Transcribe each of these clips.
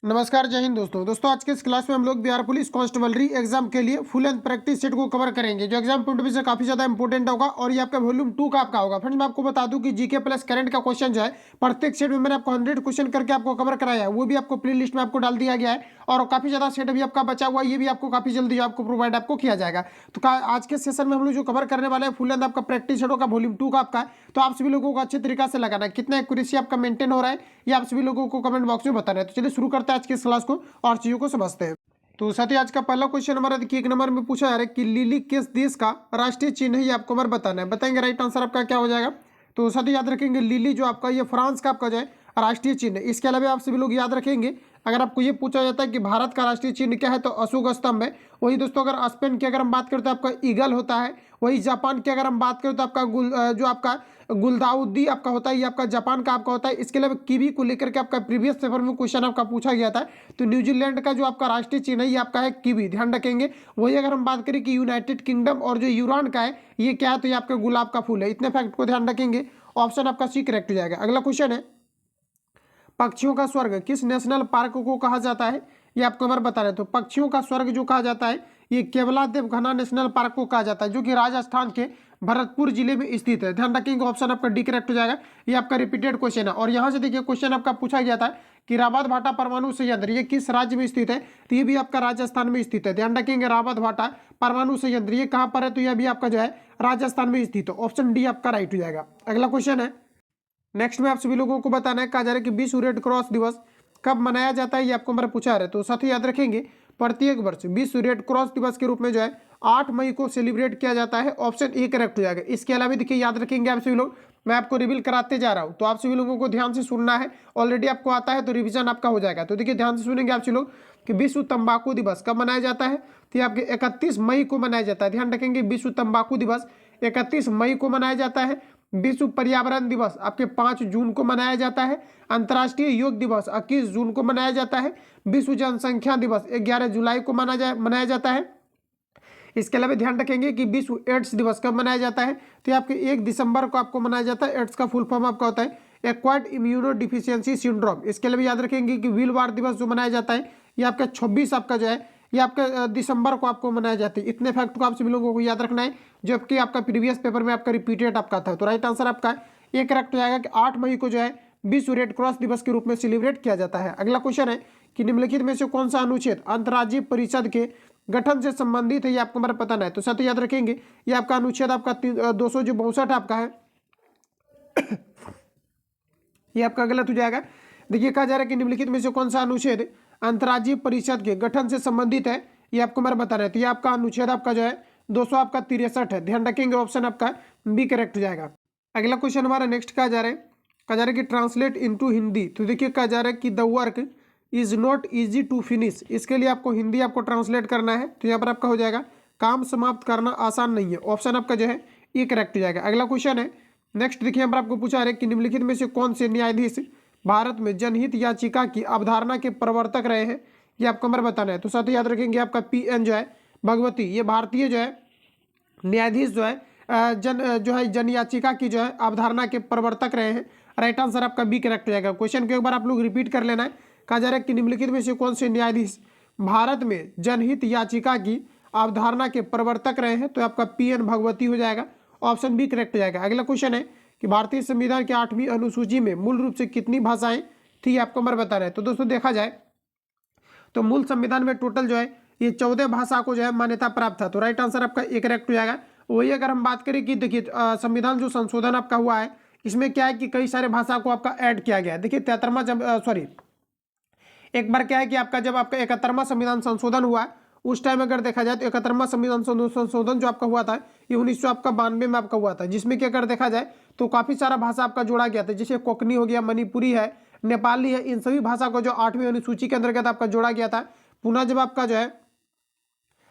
नमस्कार, जय हिंद दोस्तों आज के इस क्लास में हम लोग बिहार पुलिस कांस्टेबलरी एग्जाम के लिए फुल एंड प्रैक्टिस सेट को कवर करेंगे, जो एग्जाम पॉइंट ऑफ व्यू से काफी ज्यादा इंपॉर्टेंट होगा और ये आपका वॉल्यूम 2 का आपका होगा। फ्रेंड्स, मैं आपको बता दूं कि जीके प्लस करंट का क्वेश्चन जो है प्रत्येक सेट में मैंने आपको 100 क्वेश्चन करके आपको कवर कराया है, वो भी आपको प्ले लिस्ट में आपको डाल दिया गया है और काफी ज्यादा सेट भी आपका बचा हुआ है, ये भी आपको काफी जल्दी आपको प्रोवाइड आपको किया जाएगा। तो आज के सेशन में हम लोग जो कवर करने वाले हैं फुल एंड आपका प्रैक्टिस सेट होगा वॉल्यूम 2 का आपका, तो आप सभी लोगों को अच्छे तरीके से लगाना है, कितना एक्यूरेसी आपका मेंटेन हो रहा है ये आप सभी लोगों को कमेंट बॉक्स में बताना है। तो चलिए शुरू करते हैं आज के इस क्लास को और चीजों को समझते हैं। तो साथ ही आज का पहला क्वेश्चन हमारा देखिए, एक नंबर में पूछा जा रहा है कि लिली किस देश का राष्ट्रीय चिन्ह है, ये आपको हमारा बताना है। बताएंगे राइट आंसर आपका क्या हो जाएगा। तो साथ ही याद रखेंगे लिली जो आपका ये फ्रांस का आपका जो है राष्ट्रीय चिन्ह है। इसके अलावा आप सभी लोग याद रखेंगे, अगर आपको ये पूछा जाता है कि भारत का राष्ट्रीय चिन्ह क्या है तो अशोक स्तंभ है। वही दोस्तों अगर स्पेन की अगर हम बात करें तो आपका ईगल होता है। वही जापान की अगर हम बात करें तो आपका जो आपका गुलदाउदी आपका होता है, ये आपका जापान का आपका होता है। इसके अलावा कीवी को लेकर के आपका प्रीवियस पेपर में क्वेश्चन आपका पूछा गया था। तो न्यूजीलैंड का जो आपका राष्ट्रीय चिन्ह है ये आपका है कीवी, ध्यान रखेंगे। वही अगर हम बात करें कि यूनाइटेड किंगडम और जो यूरान का है ये क्या है तो ये आपका गुलाब का फूल है। इतने फैक्ट को ध्यान रखेंगे, ऑप्शन आपका सी करेक्ट हो जाएगा। अगला क्वेश्चन है, पक्षियों का स्वर्ग किस नेशनल पार्क को कहा जाता है, ये आपको हमारे बता रहे। तो पक्षियों का स्वर्ग जो कहा जाता है ये केवलादेव घना नेशनल पार्क को कहा जाता है, जो कि राजस्थान के भरतपुर जिले में स्थित है। ध्यान रखेंगे, ऑप्शन आपका डी करेक्ट हो जाएगा। ये आपका रिपीटेड क्वेश्चन है और यहाँ से देखिए क्वेश्चन आपका पूछा गया था कि रावत भाटा परमाणु संयंत्र ये किस राज्य में स्थित है, तो ये भी आपका राजस्थान में स्थित है। ध्यान रखेंगे, रावत भाटा परमाणु संयंत्र ये कहाँ पर है, तो यह भी आपका जो है राजस्थान में स्थित है। ऑप्शन डी आपका राइट हो जाएगा। अगला क्वेश्चन है, नेक्स्ट में आप सभी लोगों को बताना है, कहा जा रहा है कि विश्व रेड क्रॉस दिवस कब मनाया जाता है, ये आपको हमारा पूछा है। तो साथ ही याद रखेंगे, प्रत्येक वर्ष विश्व रेड क्रॉस दिवस के रूप में जो है 8 मई को सेलिब्रेट किया जाता है। ऑप्शन ए करेक्ट हो जाएगा। इसके अलावा देखिए याद रखेंगे आप सभी लोग, मैं आपको रिवील कराते जा रहा हूं तो आप सभी लोगों को ध्यान से सुनना है। ऑलरेडी आपको आता है तो रिवीजन आपका हो जाएगा। तो देखिए ध्यान से सुनेंगे आप सभी लोग कि विश्व तंबाकू दिवस कब मनाया जाता है, तो ये आपके 31 मई को मनाया जाता है। ध्यान रखेंगे, विश्व तंबाकू दिवस 31 मई को मनाया जाता है। विश्व पर्यावरण दिवस आपके 5 जून को मनाया जाता है। अंतर्राष्ट्रीय योग दिवस 21 जून को मनाया जाता है। विश्व जनसंख्या दिवस 11 जुलाई को मनाया जाता है। इसके अलावा ध्यान रखेंगे कि विश्व एड्स दिवस कब मनाया जाता है, तो ये आपके 1 दिसंबर को आपको मनाया जाता है। एड्स का फुल फॉर्म आपका होता है एक्वायर्ड इम्यूनो डिफिशियंसी सिंड्रोम। इसके अलावा याद रखेंगे कि व्हील वार दिवस जो मनाया जाता है ये आपका 26 आपका जो है ये आपका दिसंबर को आपको मनाया जाता है। इतने फैक्ट को आप सभी लोगों को याद रखना है, जबकि आपका प्रीवियस पेपर में आपका रिपीटेड आपका था। तो राइट आंसर आपका ये करेक्ट हो जाएगा कि 8 मई को जो है विश्व रेड क्रॉस दिवस के रूप में सेलिब्रेट किया जाता है। अगला क्वेश्चन है कि निम्नलिखित में से कौन सा अनुच्छेद अंतर्राज्यीय परिषद के गठन से संबंधित है, ये आपको हमारा पता है। तो साथ याद रखेंगे ये आपका अनुच्छेद आपका 262 आपका है ये आपका गलत हो जाएगा। देखिए कहा जा रहा है कि निम्नलिखित में से कौन सा अनुच्छेद अंतर्राज्यीय परिषद के गठन से संबंधित है, ये आपको हमारा बता रहे हैं। तो ये आपका अनुच्छेद आपका जो है 263 है। ध्यान रखेंगे, ऑप्शन आपका बी करेक्ट हो जाएगा। अगला क्वेश्चन हमारा नेक्स्ट कहा जा रहा है, कहा जा रहा है कि ट्रांसलेट इनटू हिंदी। तो देखिए कहा जा रहा है कि the work is not easy to finish. इसके लिए आपको हिंदी आपको ट्रांसलेट करना है। तो यहाँ पर आपका हो जाएगा काम समाप्त करना आसान नहीं है। ऑप्शन आपका जो है ये करेक्ट हो जाएगा। अगला क्वेश्चन है नेक्स्ट, देखिए यहाँ पर आपको पूछा है कि निम्नलिखित में से कौन से न्यायाधीश भारत में जनहित याचिका की अवधारणा के प्रवर्तक रहे हैं, ये आपको हमारे बताना है। तो साथ ही याद रखेंगे आपका PN जो है भगवती, ये भारतीय जो है न्यायाधीश जो है जन याचिका की जो है अवधारणा के प्रवर्तक रहे हैं। राइट आंसर आपका बी करेक्ट हो जाएगा। क्वेश्चन को एक बार आप लोग रिपीट कर लेना है। कहा जा रहा है कि निम्नलिखित में से कौन से न्यायाधीश भारत में जनहित याचिका की अवधारणा के प्रवर्तक रहे हैं, तो आपका PN भगवती हो जाएगा। ऑप्शन बी करेक्ट हो जाएगा। अगला क्वेश्चन है कि भारतीय संविधान की 8वीं अनुसूची में मूल रूप से कितनी भाषाएं थी, आपको हमारे बता रहे हैं। तो दोस्तों देखा जाए तो मूल संविधान में टोटल जो है ये 14 भाषा को जो है मान्यता प्राप्त था। तो राइट आंसर आपका एक करेक्ट हो जाएगा। वही अगर हम बात करें कि देखिए संविधान जो संशोधन आपका हुआ है इसमें क्या है कि कई सारे भाषा को आपका ऐड किया गया है। देखिए 73वां एक बार क्या है कि आपका जब आपका 71वां संविधान संशोधन हुआ उस टाइम अगर देखा जाए तो 71वां संविधान संशोधन जो आपका हुआ था ये 1992 में आपका हुआ था, जिसमें कि अगर देखा जाए तो काफी सारा भाषा आपका जोड़ा गया था। जैसे कोंकणी हो गया, मणिपुरी है, नेपाली है, इन सभी भाषा को जो 8वीं अनुसूची के अंतर्गत आपका जोड़ा गया था। पुनः जब आपका जो है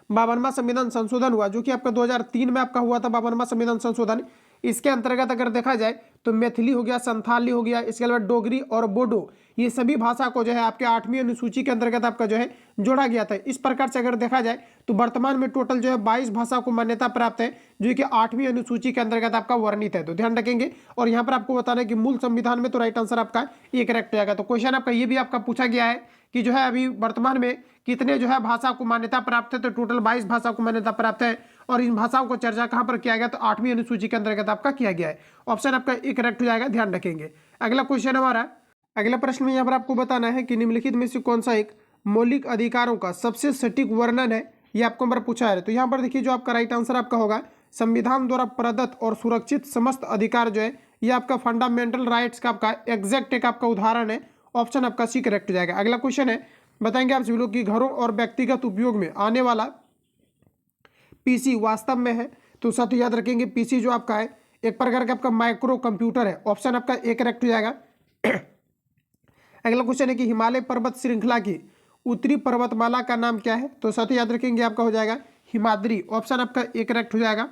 52वां संविधान संशोधन हुआ जो कि आपका 2003 में आपका हुआ था 52वां संविधान संशोधन, इसके अंतर्गत अगर देखा जाए तो मैथिली हो गया, संथाली हो गया, इसके अलावा डोगरी और बोडो ये सभी भाषा को जो है आपके 8वीं अनुसूची के अंतर्गत आपका जो है जोड़ा गया था। इस प्रकार से अगर देखा जाए तो वर्तमान में टोटल जो है 22 भाषा को मान्यता प्राप्त है जो कि 8वीं अनुसूची के अंतर्गत आपका वर्णित है। तो ध्यान रखेंगे और यहाँ पर आपको बताना है कि मूल संविधान में तो राइट आंसर आपका ये करेक्ट हो जाएगा। तो क्वेश्चन आपका ये भी आपका पूछा गया है कि जो है अभी वर्तमान में कितने जो है भाषा को मान्यता प्राप्त है, तो टोटल 22 भाषा को मान्यता प्राप्त है। और इन भाषाओं को चर्चा कहाँ पर किया गया, तो 8वीं अनुसूची के अंतर्गत आपका किया गया है। ऑप्शन आपका ए करेक्ट हो जाएगा, ध्यान रखेंगे। अगला क्वेश्चन हमारा, अगला प्रश्न में यहाँ पर आपको बताना है कि निम्नलिखित में से कौन सा एक मौलिक अधिकारों का सबसे सटीक वर्णन है, ये आपको हमारा पूछा है। तो यहाँ पर देखिए जो आपका राइट आंसर आपका होगा, संविधान द्वारा प्रदत्त और सुरक्षित समस्त अधिकार जो है ये आपका फंडामेंटल राइट्स का आपका एग्जैक्ट एक आपका उदाहरण है। ऑप्शन आपका सी करेक्ट हो जाएगा। अगला क्वेश्चन है, बताएंगे आप सभी लोग कि घरों और व्यक्तिगत उपयोग में आने वाला पीसी वास्तव में है, तो साथ ही याद रखेंगे पीसी जो आपका है एक प्रकार का आपका माइक्रो कंप्यूटर है। ऑप्शन आपका ए करेक्ट हो जाएगा। अगला क्वेश्चन है कि हिमालय पर्वत श्रृंखला की उत्तरी पर्वतमाला का नाम क्या है, तो साथ ही याद रखेंगे आपका हो जाएगा हिमाद्री। ऑप्शन आपका ए करेक्ट हो जाएगा।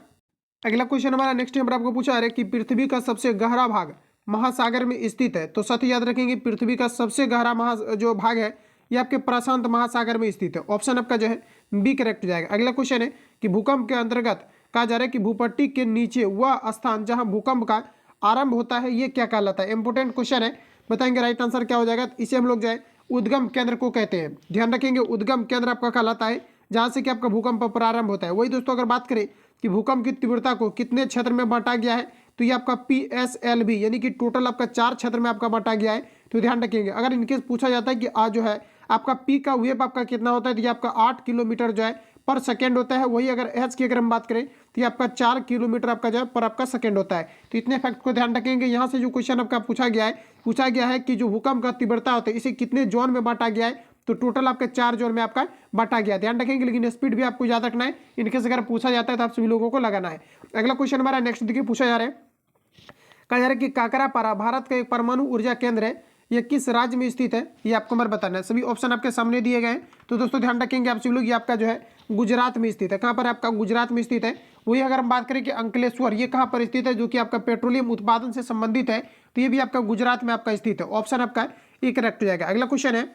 अगला क्वेश्चन हमारा नेक्स्ट नंबर आपको पूछा है कि पृथ्वी का सबसे गहरा भाग महासागर में स्थित है, तो साथ ही याद रखेंगे पृथ्वी का सबसे गहरा जो भाग है ये आपके प्रशांत महासागर में स्थित है। ऑप्शन आपका जो है बी करेक्ट हो जाएगा। अगला क्वेश्चन है कि भूकंप के अंतर्गत कहा जा रहा है कि भूपट्टी के नीचे वह स्थान जहां भूकंप का आरंभ होता है ये क्या कहलाता है। इंपोर्टेंट क्वेश्चन है, बताएंगे राइट आंसर क्या हो जाएगा। इसे हम लोग जो है उद्गम केंद्र को कहते हैं। ध्यान रखेंगे उद्गम केंद्र आपका कहलाता है जहां से कि आपका भूकंप प्रारंभ होता है। वही दोस्तों अगर बात करें कि भूकंप की तीव्रता को कितने क्षेत्र में बांटा गया है, तो ये आपका PSLV यानी कि टोटल आपका 4 क्षेत्र में आपका बांटा गया है। तो ध्यान रखेंगे अगर इनकेस पूछा जाता है कि आज जो है आपका पी का वेव आपका कितना होता है, तो ये आपका 8 किलोमीटर जो है पर सेकेंड होता है। वही अगर एच की अगर हम बात करें तो ये आपका 4 किलोमीटर आपका जो है पर आपका सेकेंड होता है। तो इतने फैक्ट को ध्यान रखेंगे। यहाँ से जो क्वेश्चन आपका पूछा गया है कि जो भूकंप का तीव्रता होता है इसे कितने जोन में बांटा गया है, तो टोटल आपके 4 जोन में आपका बांटा गया। ध्यान रखेंगे, लेकिन स्पीड भी आपको याद रखना है। इनकेस अगर पूछा जाता है तो आप सभी लोगों को लगाना है। अगला क्वेश्चन हमारा नेक्स्ट देखिए पूछा जा रहा है, कहा जा रहा है कि काकरापारा भारत का एक परमाणु ऊर्जा केंद्र है, ये किस राज्य में स्थित है, ये आपको हमारे बताना है। सभी ऑप्शन आपके सामने दिए गए हैं। तो दोस्तों ध्यान रखेंगे आप सभी लोग, ये आपका जो है गुजरात में स्थित है। कहाँ पर आपका गुजरात में स्थित है। वही अगर हम बात करें कि अंकलेश्वर ये कहाँ पर स्थित है, जो कि आपका पेट्रोलियम उत्पादन से संबंधित है, तो ये भी आपका गुजरात में आपका स्थित है। ऑप्शन आपका ये करेक्ट हो जाएगा। अगला क्वेश्चन है,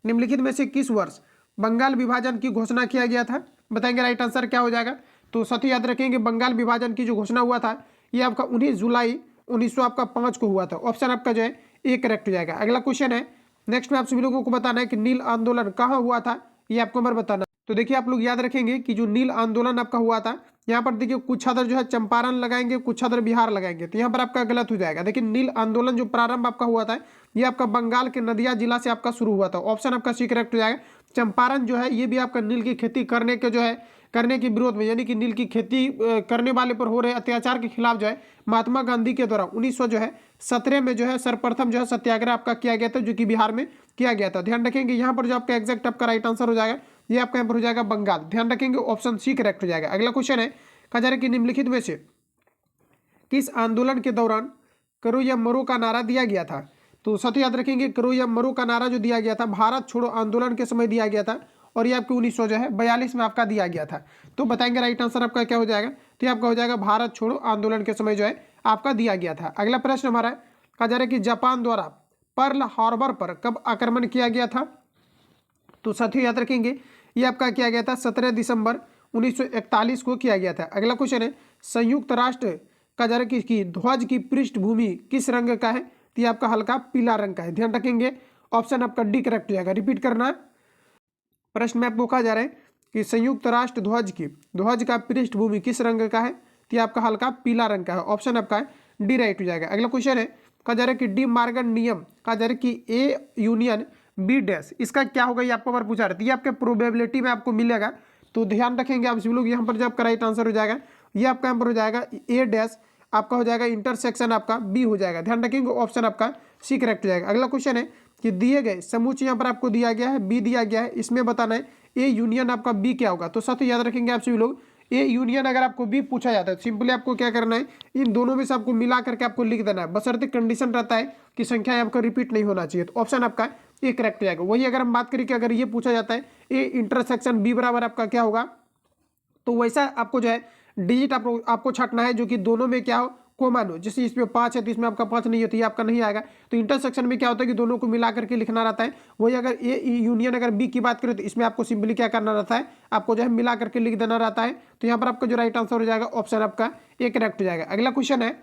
निम्नलिखित में से किस वर्ष बंगाल विभाजन की घोषणा किया गया था, बताएंगे राइट आंसर क्या हो जाएगा। तो साथ याद रखेंगे बंगाल विभाजन की जो घोषणा हुआ था ये आपका 19 जुलाई 1905 को हुआ था। ऑप्शन आपका जो है ए करेक्ट हो जाएगा। अगला क्वेश्चन है नेक्स्ट में आप सभी लोगों को बताना है कि नील आंदोलन कहाँ हुआ था, ये आपको हमारे बताना। तो देखिए आप लोग याद रखेंगे कि जो नील आंदोलन आपका हुआ था, यहाँ पर देखिए कुछ छात्र जो है चंपारण लगाएंगे, कुछ छात्र बिहार लगाएंगे, तो यहाँ पर आपका गलत हो जाएगा। देखिए नील आंदोलन जो प्रारंभ आपका हुआ था ये आपका बंगाल के नदिया जिला से आपका शुरू हुआ था। ऑप्शन आपका सी करेक्ट हो जाएगा। चंपारण जो है ये भी आपका नील की खेती करने के विरोध में, यानी कि नील की खेती करने वाले पर हो रहे अत्याचार के खिलाफ जो है महात्मा गांधी के द्वारा 1917 में जो है सर्वप्रथम जो है सत्याग्रह आपका किया गया था, जो कि बिहार में किया गया था। ध्यान रखेंगे यहाँ पर जो आपका एग्जैक्ट आपका राइट आंसर हो जाएगा ये आपका यहाँ पर हो जाएगा बंगाल। ध्यान रखेंगे ऑप्शन सी करेक्ट हो जाएगा। अगला क्वेश्चन है, कहा जा रहा है कि निम्नलिखित में से किस आंदोलन के दौरान करो या मरो का नारा दिया गया था। तो साथ ही याद रखेंगे करो या मरो का नारा जो दिया गया था भारत छोड़ो आंदोलन के समय दिया गया था, और ये आपके 1942 में आपका दिया गया था। तो बताएंगे राइट आंसर आपका क्या हो जाएगा। तो ये आपका हो जाएगा भारत छोड़ो आंदोलन के समय जो है आपका दिया गया था। अगला प्रश्न हमारा, कहा जा रहा है कि जापान द्वारा पर्ल हार्बर पर कब आक्रमण किया गया था। तो साथियों याद रखेंगे ये आपका किया गया था 17 दिसंबर 1941 को किया गया था। अगला क्वेश्चन है, संयुक्त राष्ट्र कहा जा रहा है कि ध्वज की पृष्ठभूमि किस रंग का है, तो ये आपका हल्का पीला रंग का है। ध्यान रखेंगे ऑप्शन आपका डी करेक्ट हो जाएगा। रिपीट करना, प्रश्न में आपको कहा जा रहा है कि संयुक्त राष्ट्र ध्वज का पृष्ठभूमि किस रंग का है, तो ये आपका हल्का पीला रंग का है। ऑप्शन आपका डी राइट हो जाएगा। अगला क्वेश्चन है, कहा जा रहा है कि डी मार्गन नियम कहा जा रहा है कि ए यूनियन बी डैश इसका क्या होगा, ये आपको बार पूछा रहा है। ये आपके प्रोबेबिलिटी में आपको मिलेगा। तो ध्यान रखेंगे आप सभी लोग, यहाँ पर जो आपका राइट आंसर हो जाएगा ये आपका यहाँ पर हो जाएगा ए डैश, आपका हो जाएगा इंटरसेक्शन आपका बी हो जाएगा। ध्यान रखेंगे ऑप्शन आपका सी करेक्ट हो जाएगा। अगला क्वेश्चन है कि दिए गए समूचे यहाँ पर आपको दिया गया है बी दिया गया है, इसमें बताना है ए यूनियन आपका बी क्या होगा। तो साथ ही याद रखेंगे आप सभी लोग, ए यूनियन अगर आपको बी पूछा जाता है सिंपली आपको क्या करना है, इन दोनों में से आपको मिला करके आपको लिख देना है, बशर्ते कंडीशन रहता है कि संख्या आपका रिपीट नहीं होना चाहिए। तो ऑप्शन आपका ए करेक्ट हो जाएगा। वही अगर हम बात करें कि अगर ये पूछा जाता है ए इंटरसेक्शन बी बराबर आपका क्या होगा, तो वैसा आपको जो है डिजिट आपको छाटना है जो कि दोनों में क्या हो कॉमन हो। जैसे इसमें 5 है तो इसमें आपका 5 नहीं होती है, आपका नहीं आएगा। तो इंटरसेक्शन में क्या होता है कि दोनों को मिला करके लिखना रहता है। वही अगर ए यूनियन अगर बी की बात करें तो इसमें आपको सिंपली क्या करना रहता है, आपको जो है मिला करके लिख देना रहता है। तो यहाँ पर आपका जो राइट आंसर हो जाएगा ऑप्शन आपका ए करेक्ट हो जाएगा। अगला क्वेश्चन है,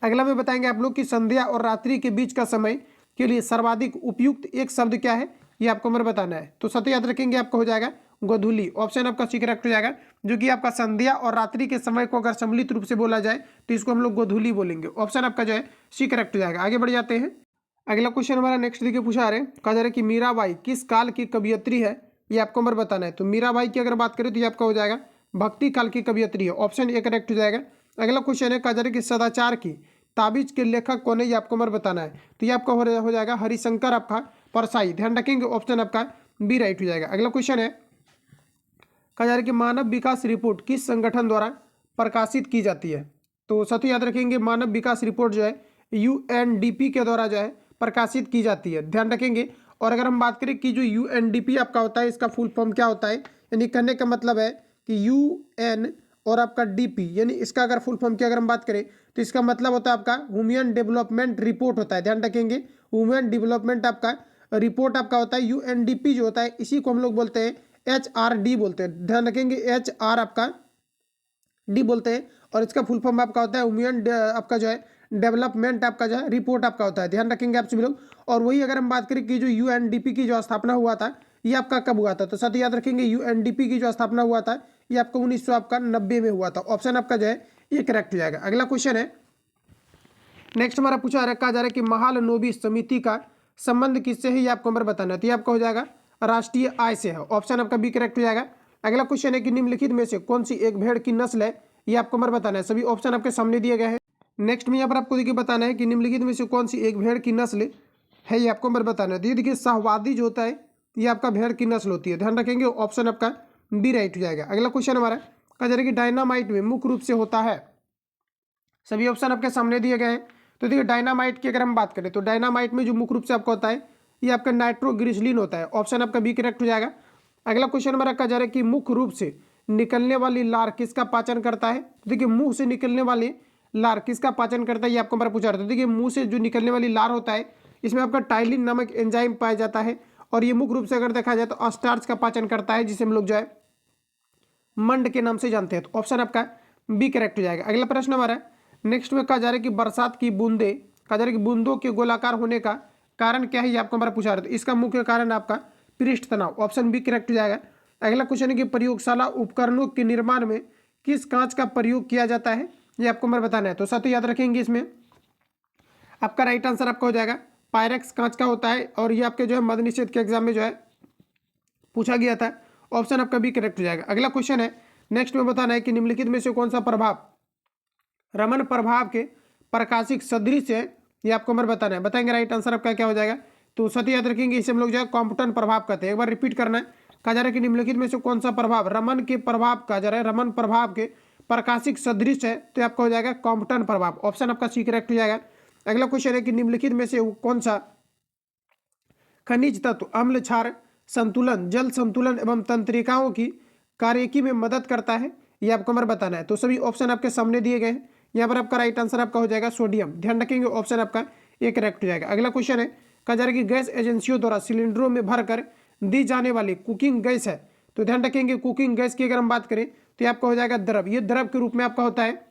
अगला में बताएंगे आप लोग कि संध्या और रात्रि के बीच का समय के लिए सर्वाधिक उपयुक्त एक शब्द क्या है, ये आपको मेरे बताना है। तो सत्य याद रखेंगे, आपका हो जाएगा गोधूली। ऑप्शन आपका सी करेक्ट हो जाएगा, जो कि आपका संध्या और रात्रि के समय को अगर सम्मिलित रूप से बोला जाए तो इसको हम लोग गोधूली बोलेंगे। ऑप्शन आपका जो है सी करेक्ट हो जाएगा। आगे बढ़ जाते हैं। अगला क्वेश्चन हमारा नेक्स्ट देखिए पूछा आ रहे हैं, कहा जा रहा है कि मीराबाई किस काल की कवियत्री है, ये आपको मेरे बताना है। तो मीराबाई की अगर बात करें तो ये आपका हो जाएगा भक्ति काल की कवियत्री है। ऑप्शन ए करेक्ट हो जाएगा। अगला क्वेश्चन है, कहा जा रहा है कि सदाचार की ताबीज के लेखक कौन है, ये आपको मेरे बताना है। तो ये आपका हो जाएगा हरिशंकर आपका परसाई। ध्यान रखेंगे, ऑप्शन आपका बी राइट हो जाएगा। अगला क्वेश्चन है, कहा जा रहा है कि मानव विकास रिपोर्ट किस संगठन द्वारा प्रकाशित की जाती है। तो साथ याद रखेंगे, मानव विकास रिपोर्ट जो है यूएनडीपी के द्वारा जो है प्रकाशित की जाती है। ध्यान रखेंगे। और अगर हम बात करें कि जो यूएनडीपी आपका होता है, इसका फुल फॉर्म क्या होता है, यानी कहने का मतलब है कि यूएन और आपका डीपी, यानी इसका अगर फुल फॉर्म की अगर हम बात करें तो इसका मतलब होता है आपका ह्यूमन डेवलपमेंट रिपोर्ट होता है। ध्यान रखेंगे, ह्यूमन डेवलपमेंट आपका रिपोर्ट आपका होता है। यूएनडीपी जो होता है इसी को हम लोग बोलते हैं एचआरडी बोलते हैं। ध्यान रखेंगे, एचआर आपका डी बोलते हैं। और इसका फुल फॉर्म आपका होता है ह्यूमन आपका जो है डेवलपमेंट आपका जो है रिपोर्ट आपका होता है। ध्यान रखेंगे आप सभी लोग। और वही अगर हम बात करें कि जो यूएनडीपी की जो स्थापना हुआ था ये आपका कब हुआ था, तो साथ याद रखेंगे यूएनडीपी की जो स्थापना हुआ था ये आपका 1990 में हुआ था। ऑप्शन आपका जो है ये करेक्ट हो जाएगा। अगला क्वेश्चन है, नेक्स्ट हमारा पूछा कहा जा रहा है कि महालनोबिस समिति का संबंध किससे है, ये आपको हमारे बताना है। तो ये आपका हो जाएगा राष्ट्रीय आय से है। ऑप्शन आपका बी करेक्ट हो जाएगा। अगला क्वेश्चन है कि निम्नलिखित में से कौन सी एक भेड़ की नस्ल है, ये आपको हमारे बताना है। सभी ऑप्शन आपके सामने दिए गए हैं। नेक्स्ट में यहाँ पर आपको देखिए बताना है कि निम्नलिखित में से कौन सी एक भेड़ की नस्ल है, ये आपको हमारे बताना है। तो ये देखिए शाहवादी जो होता है ये आपका भेड़ की नस्ल होती है। ध्यान रखेंगे, ऑप्शन आपका बी राइट हो जाएगा। अगला क्वेश्चन हमारा कहा जा रहा है कि डायनामाइट में मुख्य रूप से होता है। सभी ऑप्शन आपके सामने दिए गए हैं। तो देखिए डायनामाइट की अगर हम बात करें तो डायनामाइट में जो मुख्य रूप से आपका होता है ये आपका नाइट्रोग्लिसरीन होता है। ऑप्शन आपका बी करेक्ट हो जाएगा। अगला क्वेश्चन हमारा कहा जा रहा है कि मुख्य रूप से निकलने वाली लार किसका पाचन करता है। देखिए मुंह से निकलने वाली लार किसका पाचन करता है, ये आपको हमारा पूछा रहा था। देखिए मुंह से जो निकलने वाली लार होता है इसमें आपका टाइलिन नामक एंजाइम पाया जाता है। और ये मुख्य रूप से अगर देखा जाए तो स्टार्च का पाचन करता है, जिसे हम लोग जो है मंड के नाम से जानते हैं। तो ऑप्शन आपका बी करेक्ट हो जाएगा। अगला प्रश्न हमारा नेक्स्ट में कहा जा रहा है कि बरसात की बूंदे, कहा जा रहा है कि बूंदों के गोलाकार होने का कारण क्या है, ये आपको हमारा पूछा रहा था। इसका मुख्य कारण आपका पृष्ठ तनाव। ऑप्शन बी करेक्ट हो जाएगा। अगला क्वेश्चन है कि प्रयोगशाला उपकरणों के निर्माण में किस कांच का प्रयोग किया जाता है, ये आपको हमारे बताना है। तो साथ ही याद रखेंगे, इसमें आपका राइट आंसर आपका हो जाएगा पायरेक्स कांच का होता है। और ये आपके जो है मद निषेध के एग्जाम में जो है पूछा गया था। ऑप्शन आपका भी करेक्ट हो जाएगा। अगला क्वेश्चन है नेक्स्ट में बताना है कि निम्नलिखित में से कौन सा प्रभाव रमन प्रभाव के प्रकाशिक सदृश है, ये आपको हमारे बताना है। बताएंगे राइट आंसर आपका क्या हो जाएगा। तो सत्य याद रखेंगे, इसे हम लोग जो है कॉम्पटन प्रभाव कहते हैं। एक बार रिपीट करना है। कहा जा रहा है कि निम्नलिखित में से कौन सा प्रभाव रमन के प्रभाव, कहा जा रहा है रमन प्रभाव के प्रकाशिक सदृश है, तो आपका हो जाएगा कॉम्पटन प्रभाव। ऑप्शन आपका सी करेक्ट हो जाएगा। अगला क्वेश्चन है कि निम्नलिखित में से कौन सा खनिज तत्व अम्ल क्षार संतुलन, जल संतुलन एवं तंत्रिकाओं की कार्यकी में मदद करता है, ये आपको हमारे बताना है। तो सभी ऑप्शन आपके सामने दिए गए हैं। यहाँ पर आपका राइट आंसर आपका हो जाएगा सोडियम। ध्यान रखेंगे, ऑप्शन आपका ये करेक्ट हो जाएगा। अगला क्वेश्चन है, कहा जा रहा है कि गैस एजेंसियों द्वारा सिलेंडरों में भरकर दी जाने वाली कुकिंग गैस है। तो ध्यान रखेंगे, कुकिंग गैस की अगर हम बात करें तो ये आपका हो जाएगा द्रव। ये द्रव के रूप में आपका होता है,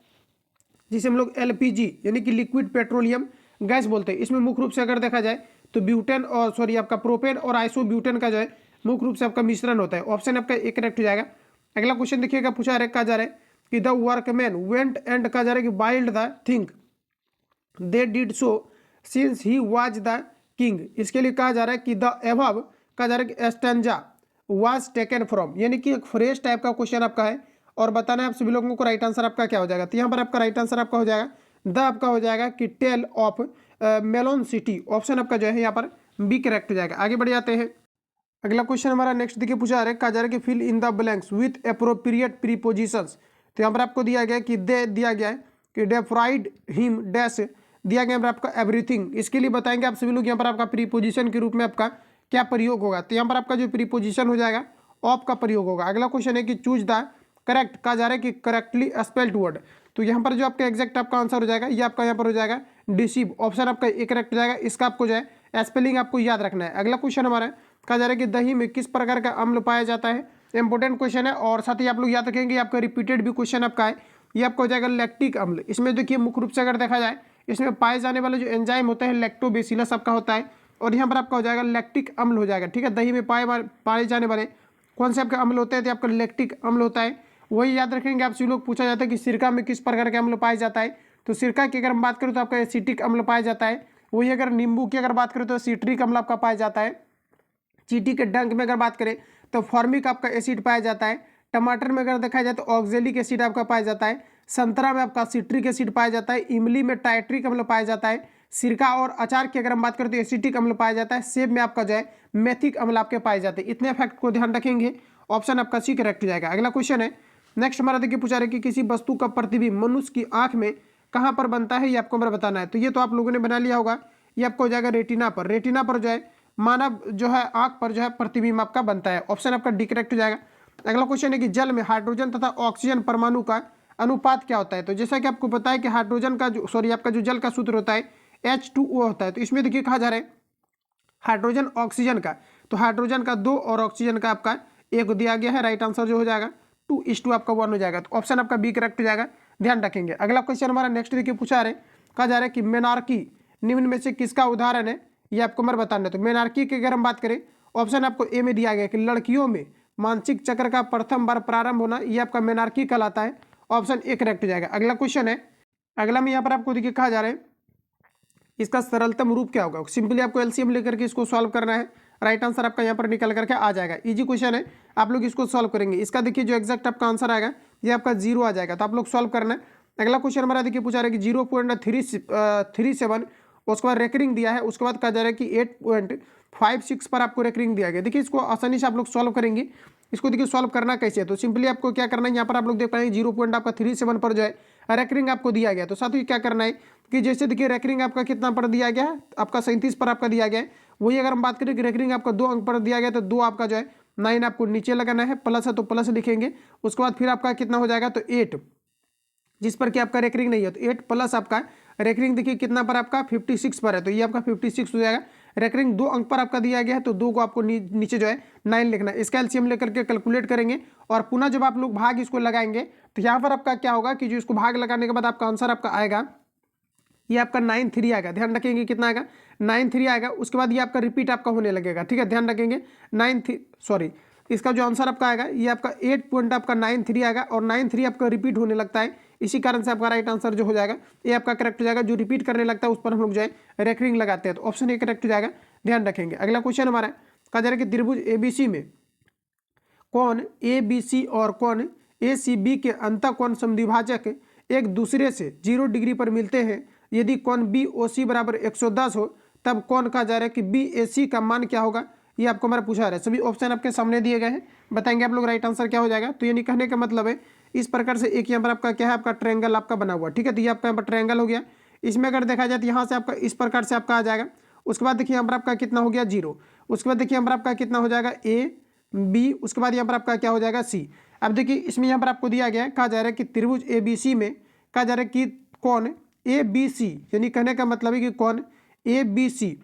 जिसे हम लोग एलपीजी यानी कि लिक्विड पेट्रोलियम गैस बोलते हैं। इसमें मुख्य रूप से अगर देखा जाए तो ब्यूटेन और आपका प्रोपेन और आइसोब्यूटेन का जो है मुख्य रूप से आपका मिश्रण होता है। ऑप्शन आपका एक करेक्ट हो जाएगा। अगला क्वेश्चन देखिएगा, पूछा कहा जा रहा है कि द वर्कमैन वेंट एंड, कहा जा रहा है कि billed the thing they did so since he was the king. इसके लिए कहा जा रहा है कि द एबव, कहा जा रहा है कि एस्टेंजा वाज टेकन फ्रॉम, यानी कि एक फ्रेश टाइप का क्वेश्चन आपका है और बताना है आप सभी लोगों को राइट आंसर आपका क्या हो जाएगा। तो यहाँ पर आपका राइट आंसर आपका हो जाएगा द आपका हो जाएगा कि tale of melon city. Option आपका जो है यहाँ पर बी करेक्ट हो जाएगा। आगे बढ़ जाते हैं। अगला क्वेश्चन हमारा नेक्स्ट देखिए पूछा रहा है, कहा जा रहा है कि fill in the blanks with appropriate prepositions. तो यहाँ पर आपको दिया गया कि दे दिया गया है कि डेफ्राइड हिम डैश दिया गया है आपका एवरीथिंग। इसके लिए बताएंगे आप सभी लोग यहाँ पर आपका प्रीपोजिशन के रूप में आपका क्या प्रयोग होगा। तो यहाँ पर आपका जो प्रीपोजिशन हो जाएगा ऑफ का प्रयोग होगा। अगला क्वेश्चन है कि चूज द करेक्ट, कहा जा रहा है कि करेक्टली स्पेल्ड वर्ड। तो यहाँ पर जो आपका एग्जैक्ट आपका आंसर हो जाएगा ये आपका यहाँ पर हो जाएगा डिसीव। ऑप्शन आपका एक करेक्ट हो जाएगा। इसका आपको जो है स्पेलिंग आपको याद रखना है। अगला क्वेश्चन हमारा कहा जा रहा है कि दही में किस प्रकार का अम्ल पाया जाता है। इंपॉर्टेंट क्वेश्चन है और साथ ही आप लोग याद रखेंगे आपका रिपीटेड भी क्वेश्चन आपका है। ये आपका हो जाएगा लैक्टिक अम्ल। इसमें देखिए मुख्य रूप से अगर देखा जाए इसमें पाए जाने वाले जो एंजाइम होते हैं लैक्टोबैसिलस आपका होता है, और यहाँ पर आपका हो जाएगा लैक्टिक अम्ल हो जाएगा। ठीक है, दही में पाए जाने वाले कौन से आपके अम्ल होते हैं, तो आपका लैक्टिक अम्ल होता है। वही याद रखेंगे आपसे लोग पूछा जाता है कि सिरका में किस प्रकार के अम्ल पाया जाता है, तो सिरका की अगर हम बात करें तो आपका एसिटिक अम्ल पाया जाता है। वही अगर नींबू की अगर बात करें तो सिट्रिक अम्ल आपका पाया जाता है। चींटी के डंक में अगर बात करें तो फॉर्मिक आपका एसिड पाया जाता है। टमाटर में अगर देखा जाए तो ऑक्जेलिक एसिड आपका पाया जाता है। संतरा में आपका सिट्रिक एसिड पाया जाता है। इमली में टाइट्रिक अम्ल पाया जाता है। सिरका और अचार की अगर हम बात करें तो एसिटिक अम्ल पाया जाता है। सेब में आपका जो है मेथिक अम्ल आपके पाए जाते हैं। इतने फैक्ट को ध्यान रखेंगे, ऑप्शन आपका सी करेक्ट हो जाएगा। अगला क्वेश्चन है नेक्स्ट हमारा देखिए पूछा रहे कि किसी वस्तु का प्रतिबिंब मनुष्य की आंख में कहाँ पर बनता है, ये आपको हमारा बताना है। तो ये तो आप लोगों ने बना लिया होगा, ये आपको हो जाएगा रेटिना पर। रेटिना पर जो है मानव जो है आंख पर जो है प्रतिबिंब आपका बनता है। ऑप्शन आपका डी करेक्ट हो जाएगा। अगला क्वेश्चन है कि जल में हाइड्रोजन तथा ऑक्सीजन परमाणु का अनुपात क्या होता है। तो जैसा कि आपको पता है कि हाइड्रोजन का जो आपका जो जल का सूत्र होता है H2O होता है। तो इसमें देखिए कहा जा रहा है हाइड्रोजन ऑक्सीजन का, तो हाइड्रोजन का 2 और ऑक्सीजन का आपका 1 दिया गया है। राइट आंसर जो हो जाएगा 2:2 आपका 1 हो जाएगा। तो ऑप्शन आपका बी करेक्ट हो जाएगा, ध्यान रखेंगे। अगला क्वेश्चन हमारा नेक्स्ट देखिए पूछा रहे कहा जा रहा है कि मेनार्की निम्न में से किसका उदाहरण है, ये आपको हमारे बताना है। तो मेनार्की की अगर हम बात करें ऑप्शन आपको ए में दिया गया कि लड़कियों में मानसिक चक्र का प्रथम बार प्रारंभ होना, ये आपका मेनार्की कहलाता है। ऑप्शन ए करेक्ट हो जाएगा। अगला क्वेश्चन है, अगला में यहाँ पर आपको देखिए कहा जा रहा है इसका सरलतम रूप क्या होगा। सिंपली आपको एलसीएम लेकर के इसको सॉल्व करना है। राइट आंसर आपका यहाँ पर निकल करके आ जाएगा। इजी क्वेश्चन है, आप लोग इसको सॉल्व करेंगे। इसका देखिए जो एग्जैक्ट आपका आंसर आएगा ये आपका 0 आ जाएगा, तो आप लोग सॉल्व करना है। अगला क्वेश्चन हमारा देखिए पूछा रहा है कि 0.37 उसके बाद रेकरिंग दिया है। उसके बाद कहा जा रहा है कि 8.56 पर आपको रेकरिंग दिया गया। देखिए इसको आसानी से आप लोग सॉल्व करेंगे। इसको देखिए सॉल्व करना कैसे है, तो सिंपली आपको क्या करना है, यहाँ पर आप लोग देख पाएंगे 0.37 पर जो है रेकरिंग आपको दिया गया। तो साथ ही क्या करना है कि जैसे देखिए रेकरिंग आपका कितना पर दिया गया है, आपका 37 पर आपका दिया गया है। वही अगर हम बात करें कि रेकरिंग आपका 2 अंक पर दिया गया तो 2 आपका जो है 9 आपको नीचे लगाना है, प्लस है तो प्लस लिखेंगे। उसके बाद फिर आपका कितना हो जाएगा, तो 8 जिस पर कि आपका रेकरिंग नहीं है, तो 8 प्लस आपका रेकरिंग देखिए कितना पर आपका 56 पर है, तो ये आपका 56 हो जाएगा। रेकरिंग 2 अंक पर आपका दिया गया है तो 2 को आपको नीचे जो है 9 लिखना है। इसका एलसीएम लेकर के कैलकुलेट करेंगे और पुनः जब आप लोग भाग इसको लगाएंगे तो यहाँ पर आपका क्या होगा कि जो इसको भाग लगाने के बाद आपका आंसर आपका आएगा ये आपका 9.3 आएगा। ध्यान रखेंगे कितना आएगा, 9.3 आएगा। उसके बाद ये आपका रिपीट आपका होने लगेगा। ठीक है, ध्यान रखेंगे 9 इसका जो आंसर आपका आएगा ये आपका 8.93 आएगा और 9.3 आपका रिपीट होने लगता है। इसी कारण से आपका राइट आंसर जो हो जाएगा ये आपका करेक्ट हो जाएगा। जो रिपीट करने लगता है उस पर हम लोग जो है रेकरिंग लगाते हैं, तो ऑप्शन ए करेक्ट हो जाएगा, ध्यान रखेंगे। अगला क्वेश्चन हमारा कहा जा रहा है कि त्रिभुज एबीसी में कौन एबीसी और कौन एसीबी के अंतःकोण समद्विभाजक एक दूसरे से 0 डिग्री पर मिलते हैं। यदि कौन बी ओ सी बराबर 110 हो तब कौन कहा जा रहा है कि बी ए सी का मान क्या होगा, ये आपको हमारा पूछा रहा है। सभी ऑप्शन आपके सामने दिए गए हैं, बताएंगे आप लोग राइट आंसर क्या हो जाएगा। तो ये नहीं कहने का मतलब है इस प्रकार से एक यहाँ पर आपका क्या है आपका ट्रायंगल आपका बना हुआ। ठीक है, तो ये आपका यहाँ पर ट्रायंगल हो गया। इसमें अगर देखा जाए तो यहाँ से आपका इस प्रकार से आपका आ जाएगा। उसके बाद देखिए यहाँ पर आपका कितना हो गया 0। उसके बाद देखिए यहाँ पर आपका कितना हो जाएगा ए बी। उसके बाद यहाँ पर आपका क्या हो जाएगा सी। अब देखिए इसमें यहाँ पर आपको दिया गया है, कहा जा रहा है कि त्रिभुज ए बी सी में कहा जा रहा है कि कौन ए बी सी, यानी कहने का मतलब है कि कौन ए बी सी।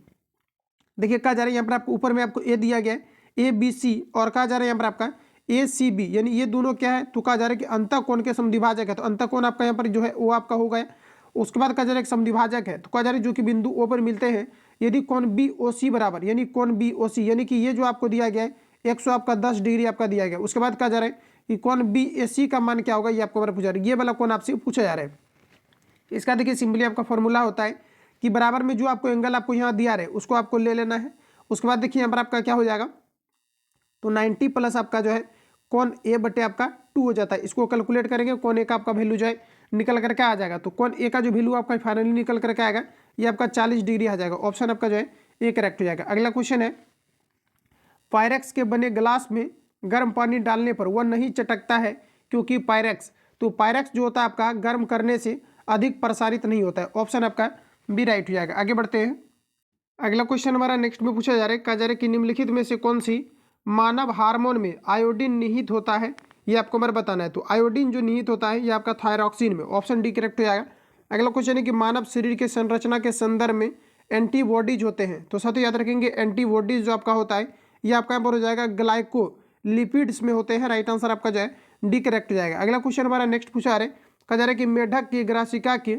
देखिए कहा जा रहा है यहाँ पर आपको ऊपर में आपको ए दिया गया है ए बी सी, और कहा जा रहा है यहाँ पर आपका ए सी बी, यानी ये दोनों क्या है, तो कहा जा रहा है कि अंतःकोण के समद्विभाजक है। तो अंतःकोण आपका यहाँ पर जो है वो आपका हो गया। उसके बाद कहा जा रहा है कि समद्विभाजक है, तो कहा जा रहा है जो कि बिंदु ओ पर मिलते हैं। यदि कौन बी ओ सी बराबर, यानी कौन बी ओ सी, यानी कि ये जो आपको दिया गया है 110 डिग्री आपका दिया गया। उसके बाद कहा जा रहा है कि कौन बी ए सी का मान क्या होगा, ये आपको पूछा रहा है। ये वाला कौन आपसे पूछा जा रहा है। इसका देखिए सिंपली आपका फॉर्मूला होता है कि बराबर में जो आपको एंगल आपको यहाँ दिया रहे उसको आपको ले लेना है। उसके बाद देखिए यहाँ पर आपका क्या हो जाएगा, तो 90 प्लस आपका जो है कौन ए बटे आपका 2 हो जाता है। इसको कैलकुलेट करेंगे, कौन ए का आपका वैल्यू जो है निकल करके आ जाएगा। तो कौन ए का जो वैल्यू आपका फाइनली निकल करके आएगा ये आपका 40 डिग्री आ जाएगा। ऑप्शन आपका जो है ए करेक्ट हो जाएगा। अगला क्वेश्चन है, पायरेक्स के बने ग्लास में गर्म पानी डालने पर वह नहीं चटकता है क्योंकि पायरेक्स, तो पायरेक्स जो होता है आपका गर्म करने से अधिक प्रसारित नहीं होता है। ऑप्शन आपका बी राइट हो जाएगा। आगे बढ़ते हैं। अगला क्वेश्चन हमारा नेक्स्ट में पूछा जा रहा है, कहा जा रहा है कि निम्नलिखित में से कौन सी मानव हार्मोन में आयोडीन निहित होता है, ये आपको हमारे बताना है। तो आयोडीन जो निहित होता है ये आपका थायरॉक्सिन में। ऑप्शन डी करेक्ट हो जाएगा। अगला क्वेश्चन है कि मानव शरीर के संरचना के संदर्भ में एंटीबॉडीज होते हैं, तो साथ ही याद रखेंगे एंटीबॉडीज जो आपका होता है ये आपका यहाँ पर हो जाएगा ग्लाइकोलिपिड्स में होते हैं। राइट आंसर आपका जो है डी करेक्ट हो जाएगा। अगला क्वेश्चन हमारा नेक्स्ट पूछा रहा है, कहा जा रहा है कि मेढक की ग्रासिका के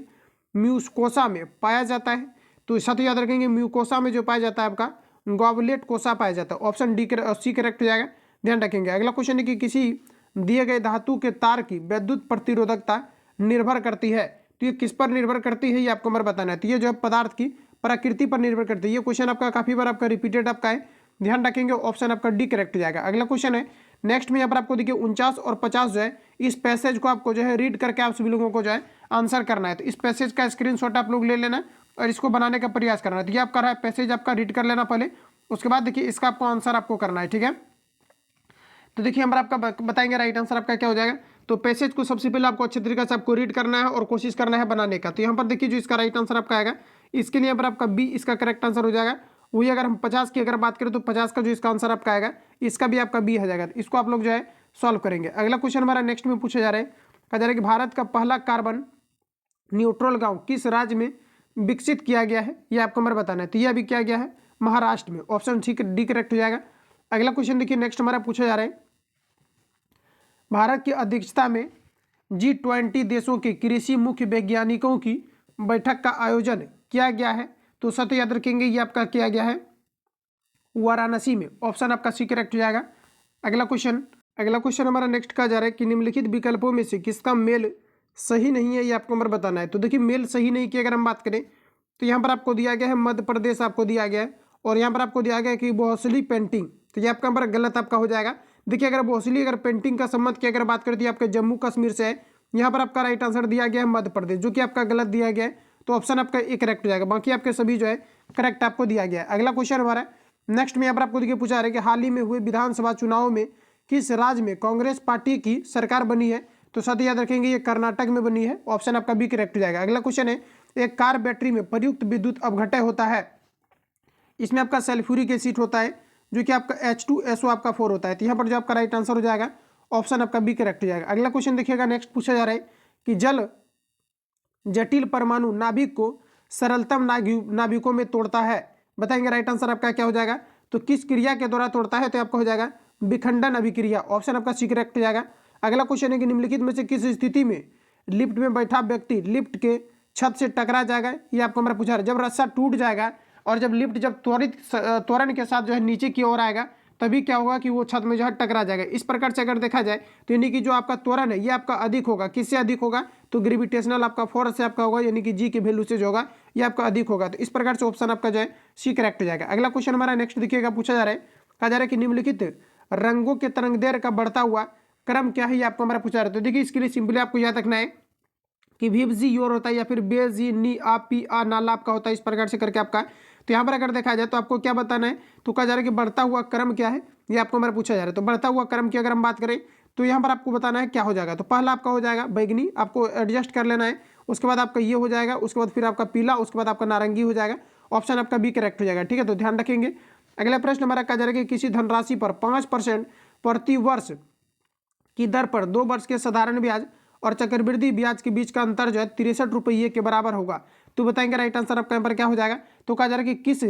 म्यूकोसा में पाया जाता है? तो साथ ही याद रखेंगे म्यूकोसा में जो पाया जाता है आपका गॉबलेट कोसा पाया जाता है। ऑप्शन डी सी करेक्ट हो जाएगा, ध्यान रखेंगे। अगला क्वेश्चन है कि किसी दिए गए धातु के तार की विद्युत प्रतिरोधकता निर्भर करती है, तो ये किस पर निर्भर करती है ये आपको हमारे बताना है। तो ये जो है पदार्थ की प्रकृति पर निर्भर करती है। ये क्वेश्चन आपका काफी बार आपका रिपीटेड आपका है, ध्यान रखेंगे। ऑप्शन आपका डी करेक्ट हो जाएगा। अगला क्वेश्चन है नेक्स्ट में यहाँ पर आपको देखिए 49 और 50 जो है इस पैसेज को आपको जो है रीड करके आप सभी लोगों को जो है आंसर करना है। तो इस पैसेज का स्क्रीनशॉट आप लोग ले लेना और इसको बनाने का प्रयास करना है। तो ये आपका रहा है पैसेज, आपका रीड कर लेना पहले, उसके बाद देखिए इसका आपको आंसर आपको करना है, ठीक है। तो देखिए हम आपका बताएंगे राइट आंसर आपका क्या हो जाएगा। तो पैसेज को सबसे पहले आपको अच्छे तरीके से आपको रीड करना है और कोशिश करना है बनाने का। तो यहाँ पर देखिए जो इसका राइट आंसर आपका आएगा, इसके लिए यहाँ पर आपका बी इसका करेक्ट आंसर हो जाएगा। वही अगर हम 50 की अगर बात करें तो 50 का जो इसका आंसर आपका आएगा, इसका भी आपका बी हो जाएगा। इसको आप लोग जो है सॉल्व करेंगे। अगला क्वेश्चन हमारा नेक्स्ट में पूछा जा रहा है, कहा जा रहा है कि भारत का पहला कार्बन न्यूट्रल गांव किस राज्य में विकसित किया गया है, ये आपको हमारा बताना है। तो यह अभी किया गया है महाराष्ट्र में। ऑप्शन डी करेक्ट हो जाएगा। अगला क्वेश्चन देखिए नेक्स्ट हमारा पूछा जा रहा है, भारत की अध्यक्षता में G20 देशों के कृषि मुख्य वैज्ञानिकों की बैठक का आयोजन किया गया है। तो सत्य याद रखेंगे ये आपका किया गया है वाराणसी में। ऑप्शन आपका सी करेक्ट हो जाएगा। अगला क्वेश्चन हमारा नेक्स्ट कहा जा रहा है कि निम्नलिखित विकल्पों में से किसका मेल सही नहीं है, ये आपको हमारा बताना है। तो देखिए मेल सही नहीं की अगर हम बात करें तो यहाँ पर आपको दिया गया है मध्य प्रदेश आपको दिया गया है, और यहाँ पर आपको दिया गया है कि भोसली पेंटिंग। तो ये आपका हमारा गलत आपका हो जाएगा। देखिए अगर भोसली अगर पेंटिंग का संबंध की अगर बात करती है आपके जम्मू कश्मीर से है, यहाँ पर आपका राइट आंसर दिया गया है मध्य प्रदेश, जो कि आपका गलत दिया गया है। तो ऑप्शन आपका ए करेक्ट हो जाएगा, बाकी आपके सभी जो है करेक्ट आपको दिया गया है। अगला क्वेश्चन हमारा नेक्स्ट में यहाँ पर आपको देखिए पूछा रहा है कि हाल ही में हुए विधानसभा चुनाव में किस राज्य में कांग्रेस पार्टी की सरकार बनी है। तो साथ ही याद रखेंगे ये कर्नाटक में बनी है। ऑप्शन आपका बी करेक्ट हो जाएगा। अगला क्वेश्चन है, एक कार बैटरी में प्रयुक्त विद्युत अपघटय होता है, इसमें आपका सल्फ्यूरिक एसिड होता है जो कि आपका H2SO आपका 4 होता है। तो यहाँ पर जो आपका राइट आंसर हो जाएगा ऑप्शन आपका बी करेक्ट हो जाएगा। अगला क्वेश्चन देखिएगा नेक्स्ट पूछा जा रहा है कि जल जटिल परमाणु नाभिक को सरलतम नाभिकों में तोड़ता है, बताएंगे राइट आंसर आपका क्या हो जाएगा। तो किस क्रिया के द्वारा तोड़ता है, तो आपका हो जाएगा विखंडन अभिक्रिया। ऑप्शन आपका सी करेक्ट हो जाएगा। अगला क्वेश्चन है कि निम्नलिखित में से किस स्थिति में लिफ्ट में बैठा व्यक्ति लिफ्ट के छत से टकरा जाएगा, ये आपको हमारा पूछा रहा है। जब रस्सा टूट जाएगा और जब लिफ्ट जब त्वरण के साथ जो है नीचे की ओर आएगा तभी क्या होगा कि वो छत में जो है टकरा जाएगा। इस प्रकार से अगर देखा जाए तो यानी कि जो आपका त्वरण है ये आपका अधिक होगा, किससे अधिक होगा, तो ग्रेविटेशनल आपका फोर्स से आपका होगा, यानी कि जी के वैल्यू से जो होगा ये आपका अधिक होगा। तो इस प्रकार से ऑप्शन आपका जो है सी करेक्ट हो जाएगा। अगला क्वेश्चन हमारा नेक्स्ट देखिएगा पूछा जा रहा है, कहा जा रहा है कि निम्नलिखित रंगों के तरंगदैर्घ्य का बढ़ता हुआ क्रम क्या है, ये आपको हमारा पूछा रहा है। तो देखिए इसके लिए सिंपली आपको याद रखना है कि वीव जी योर होता है या फिर बे जी नी आ पी आ नाला आपका होता है, इस प्रकार से करके आपका। तो यहाँ पर अगर देखा जाए तो आपको क्या बताना है, तो कहा जा रहा है कि बढ़ता हुआ क्रम क्या है, ये आपको हमारा पूछा जा रहा है। तो बढ़ता हुआ क्रम की अगर हम बात करें तो यहाँ पर आपको बताना है क्या हो जाएगा। तो पहला आपका हो जाएगा बैगनी, आपको एडजस्ट कर लेना है। उसके बाद आपका ये हो जाएगा, उसके बाद फिर आपका पीला, उसके बाद आपका नारंगी हो जाएगा। ऑप्शन आपका बी करेक्ट हो जाएगा, ठीक है। तो ध्यान रखेंगे। अगला प्रश्न हमारा कहा जा रहा है कि किसी धनराशि पर 5% प्रति वर्ष की दर पर 2 वर्ष के साधारण ब्याज और चक्रवृद्धि ब्याज के बीच का अंतर जो है 63 रुपये के बराबर होगा। तो बताएंगे राइट आंसर आपका यहाँ पर क्या हो जाएगा। तो कहा जा रहा है कि किस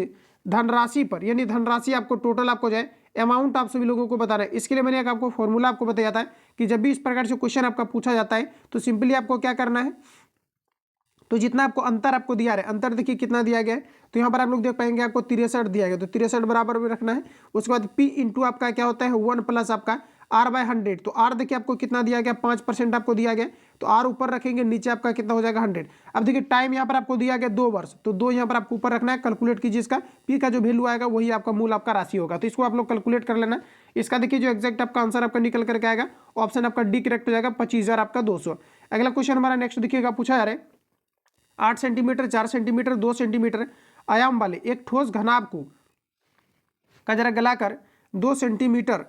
धनराशि पर, यानी धनराशि आपको टोटल आपको जो है अमाउंट आप सभी लोगों को बताना है। इसके लिए मैंने एक आपको फॉर्मूला आपको बताया था कि जब भी इस प्रकार से क्वेश्चन आपका पूछा जाता है तो सिंपली आपको क्या करना है, तो जितना आपको अंतर आपको दिया है, अंतर देखिए कितना दिया गया है। तो यहाँ पर आप लोग देख पाएंगे आपको 63 दिया गया, तो 63 बराबर में रखना है। उसके बाद P इंटू आपका क्या होता है 1 प्लस आपका R/100। तो R देखिए आपको कितना दिया गया, 5% आपको दिया गया। तो R ऊपर रखेंगे, नीचे आपका कितना हो जाएगा 100। अब देखिए टाइम यहाँ पर आपको दिया गया 2 वर्ष, तो 2 यहाँ पर आपको ऊपर रखना है। कैलकुलेट कीजिए इसका, P का जो वैल्यू आएगा वही आपका मूल आपका राशि होगा। तो इसको आप लोग कैलकुलेट कर लेना। इसका देखिए जो एक्जैक्ट आपका आंसर आपका निकल करके आएगा, ऑप्शन आपका डी करेक्ट हो जाएगा, 25,000 आपका 200। अगला क्वेश्चन हमारा नेक्स्ट देखिएगा पूछा जा रहा है 8 सेंटीमीटर 4 सेंटीमीटर 2 सेंटीमीटर आयाम वाले एक ठोस घनाभ को का जरा गलाकर 2 सेंटीमीटर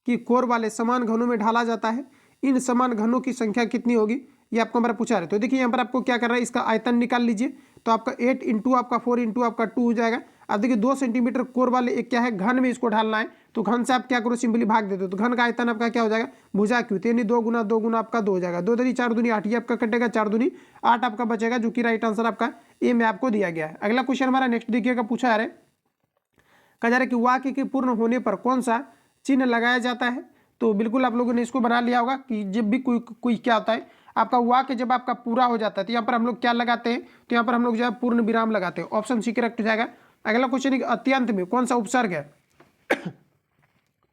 की कोर वाले समान घनों में ढाला जाता है। इन समान घनों की संख्या कितनी होगी, ये आपको हमारा पूछा रहा है। तो देखिए यहाँ पर आपको क्या करना है, इसका आयतन निकाल लीजिए। तो आपका 8 इंटू आपका 4 इंटू आपका 2 हो जाएगा। अब देखिए 2 सेंटीमीटर कोर वाले एक क्या है घन में इसको ढालना है। तो घन से आप क्या करो, सिंपली भाग देते हो। तो घन का आयतन आपका क्या हो जाएगा, भुजा क्यों, यानी 2 गुना आपका 2 हो जाएगा। 2 दूनी 4 दूनी 8, ये आपका कटेगा, 4 दूनी 8 आपका बचेगा, जो कि राइट आंसर आपका ए में आपको दिया गया है। अगला क्वेश्चन हमारा नेक्स्ट देखिएगा पूछा जा रहा है, कहा जा रहा है कि वाक्य के पूर्ण होने पर कौन सा चिन्ह लगाया जाता है। तो बिल्कुल आप लोगों ने इसको बना लिया होगा कि जब भी कोई क्या होता है आपका वाक्य जब आपका पूरा हो जाता है तो यहाँ पर हम लोग क्या लगाते हैं, तो यहाँ पर हम लोग जो है पूर्ण विराम लगाते हैं। ऑप्शन सी करेक्ट हो जाएगा। अगला क्वेश्चन है कि अत्यंत में कौन सा उपसर्ग है।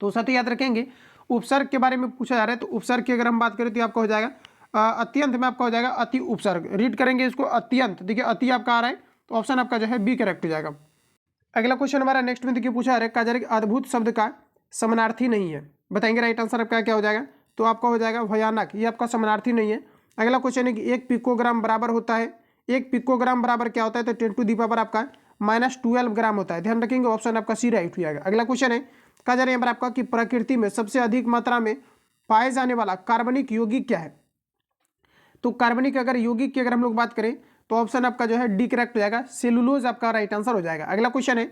तो साथ याद रखेंगे उपसर्ग के बारे में पूछा जा रहा है, तो उपसर्ग की अगर हम बात करें तो आपका हो जाएगा अत्यंत में आपका हो जाएगा अति उपसर्ग। रीड करेंगे इसको, अत्यंत, देखिए अति आपका आ रहा है, तो ऑप्शन आपका जो है बी करेक्ट हो जाएगा। अगला क्वेश्चन हमारा नेक्स्ट में देखिए पूछा जा रहा है, कहा जा रहा है कि अद्भुत शब्द का समानार्थी नहीं है। बताएंगे राइट आंसर आपका क्या हो जाएगा, तो आपका हो जाएगा भयानक, ये आपका समानार्थी नहीं है। अगला क्वेश्चन है कि 1 पिकोग्राम बराबर होता है, 1 पिकोग्राम बराबर क्या होता है, तो 10⁻⁻ आपका -12 ग्राम होता है। ध्यान रखेंगे ऑप्शन आपका सी राइट हो जाएगा। अगला क्वेश्चन है, कहा जा रहा है यहाँ पर आपका कि प्रकृति में सबसे अधिक मात्रा में पाए जाने वाला कार्बनिक यौगिक क्या है। तो कार्बनिक अगर यौगिक की अगर हम लोग बात करें तो ऑप्शन आपका जो है डी करेक्ट हो जाएगा, सेलुलोज आपका राइट आंसर हो जाएगा। अगला क्वेश्चन है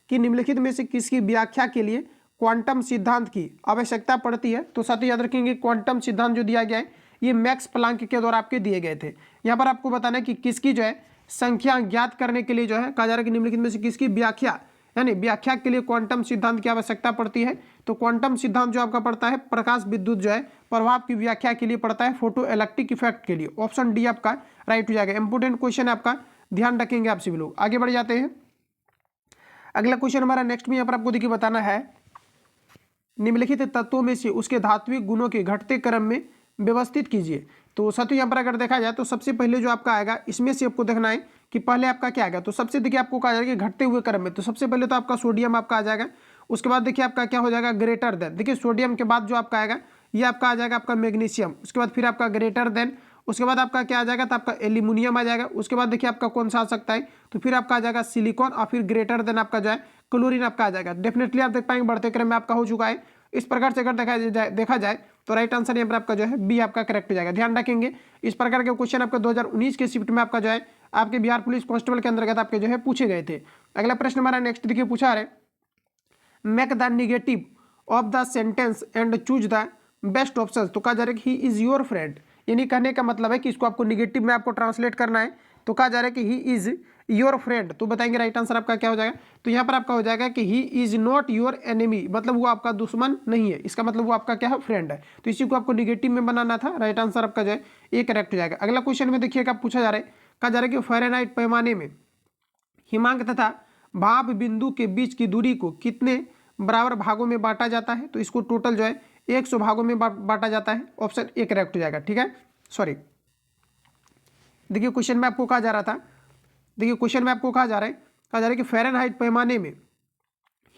कि निम्नलिखित में से किसकी व्याख्या के लिए क्वांटम सिद्धांत की आवश्यकता पड़ती है। तो साथ ही याद रखेंगे क्वांटम सिद्धांत जो दिया गया है ये मैक्स प्लांक के द्वारा आपके दिए गए थे। यहाँ पर आपको बताना है कि किसकी जो है संख्या ज्ञात करने के लिए जो है कहा जा रहा है कि निम्नलिखित में से किसकी व्याख्या, यानी व्याख्या के लिए क्वांटम सिद्धांत की आवश्यकता पड़ती है। तो क्वांटम सिद्धांत जो आपका पड़ता है प्रकाश विद्युत जो है प्रभाव की व्याख्या के लिए पड़ता है, फोटो इलेक्ट्रिक इफेक्ट के लिए। ऑप्शन डी आपका राइट हो जाएगा। इंपोर्टेंट क्वेश्चन है आपका, ध्यान रखेंगे आप सभी लोग। आगे बढ़ जाते हैं। अगला क्वेश्चन हमारा नेक्स्ट में यहाँ पर आपको देखिए बताना है, निम्नलिखित तत्वों में से उसके धात्विक गुणों के घटते क्रम में व्यवस्थित कीजिए। तो साथियों यहाँ पर अगर देखा जाए तो सबसे पहले जो आपका आएगा इसमें से आपको देखना है कि पहले आपका क्या आएगा। तो सबसे देखिए आपको कहा जाएगा कि घटते हुए क्रम में, तो सबसे पहले तो आपका सोडियम आपका आ जाएगा। उसके बाद देखिए आपका क्या हो जाएगा, ग्रेटर देन। देखिए सोडियम के बाद जो आपका आएगा ये आपका आ जाएगा आपका मैग्नीशियम। उसके बाद फिर आपका ग्रेटर देन, उसके बाद आपका क्या आ जाएगा, तो आपका एल्यूमिनियम आ जाएगा। उसके बाद देखिए आपका कौन सा आ सकता है, तो फिर आपका आ जाएगा सिलिकॉन, और फिर ग्रेटर देन आपका जो है क्लोरीन आपका आ जाएगा। डेफिनेटली आप देख पाएंगे बढ़ते क्रम में आपका हो चुका है। इस प्रकार से अगर देखा जाए तो राइट आंसर यहाँ पर आपका जो है बी आपका करेक्ट हो जाएगा। ध्यान रखेंगे इस प्रकार के क्वेश्चन आपका 2019 के शिफ्ट में आपका जो है आपके बिहार पुलिस कांस्टेबल के अंतर्गत आपके जो है पूछे गए थे। अगला प्रश्न हमारा नेक्स्ट देखिए पूछा है, make the negative of the sentence and choose the best option. तो कहा जा रहा है कि ही इज योर फ्रेंड, यानी कहने का मतलब है कि इसको आपको निगेटिव में आपको ट्रांसलेट करना है। तो कहा जा रहा है कि ही इज योर फ्रेंड, तो बताएंगे राइट आंसर आपका क्या हो जाएगा। तो यहाँ पर आपका हो जाएगा कि he is not your enemy, मतलब वो आपका दुश्मन नहीं है, इसका मतलब वो आपका क्या है, फ्रेंड है। तो इसी को आपको निगेटिव में बनाना था। राइट आंसर आपका जो है ये करेक्ट हो जाएगा। अगला क्वेश्चन में देखिएगा पूछा जा रहा है, कहा जा रहा है कि फ़ारेनहाइट पैमाने में हिमांक तथा भाप बिंदु के बीच की दूरी को कितने बराबर भागों में बांटा जाता है। तो इसको टोटल जो है 100 भागों में बांटा जाता है। ऑप्शन ए करेक्ट हो जाएगा। ठीक है, सॉरी देखिए क्वेश्चन में आपको कहा जा रहा था, देखिए क्वेश्चन में आपको कहा जा रहा है कि फ़ारेनहाइट पैमाने में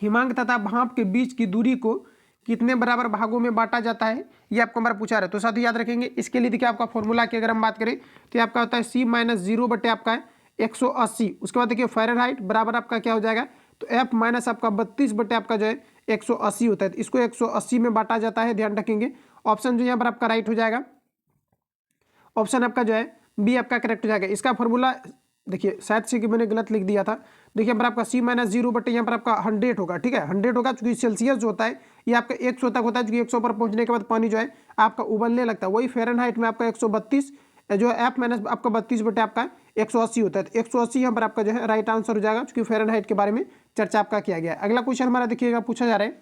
हिमांक तथा भाप के बीच की दूरी को कितने बराबर भागों में बांटा जाता है, ये आपको हमारा पूछा रहा है। तो साथ ही याद रखेंगे इसके लिए देखिए आपका फॉर्मूला की अगर हम बात करें तो ये आपका होता है C-0 बटे आपका है 180। उसके बाद देखिए फ़ारेनहाइट बराबर आपका क्या हो जाएगा, तो F माइनस आपका 32 बटे आपका जो है 180 होता है। तो इसको 180 में बांटा जाता है। ध्यान रखेंगे ऑप्शन जो यहाँ पर आपका राइट हो जाएगा, ऑप्शन आपका जो है बी आपका करेक्ट हो जाएगा। इसका फॉर्मूला देखिए शायद से कि मैंने गलत लिख दिया था। देखिए यहाँ पर आपका C-0 बटे यहाँ पर आपका 100 होगा। ठीक है, 100 होगा चूंकि सेल्सियस जो होता है ये आपका 100 तक होता है, चूंकि 100 पर पहुंचने के बाद पानी जो है आपका उबलने लगता है। वही फ़ारेनहाइट में आपका 132 जो है F माइनस आपका 32 बटे आपका 180 होता है। तो 180 यहाँ पर आपका जो है राइट आंसर हो जाएगा, चूंकि फ़ारेनहाइट के बारे में चर्चा आपका किया गया है। अगला क्वेश्चन हमारा देखिएगा पूछा जा रहा है,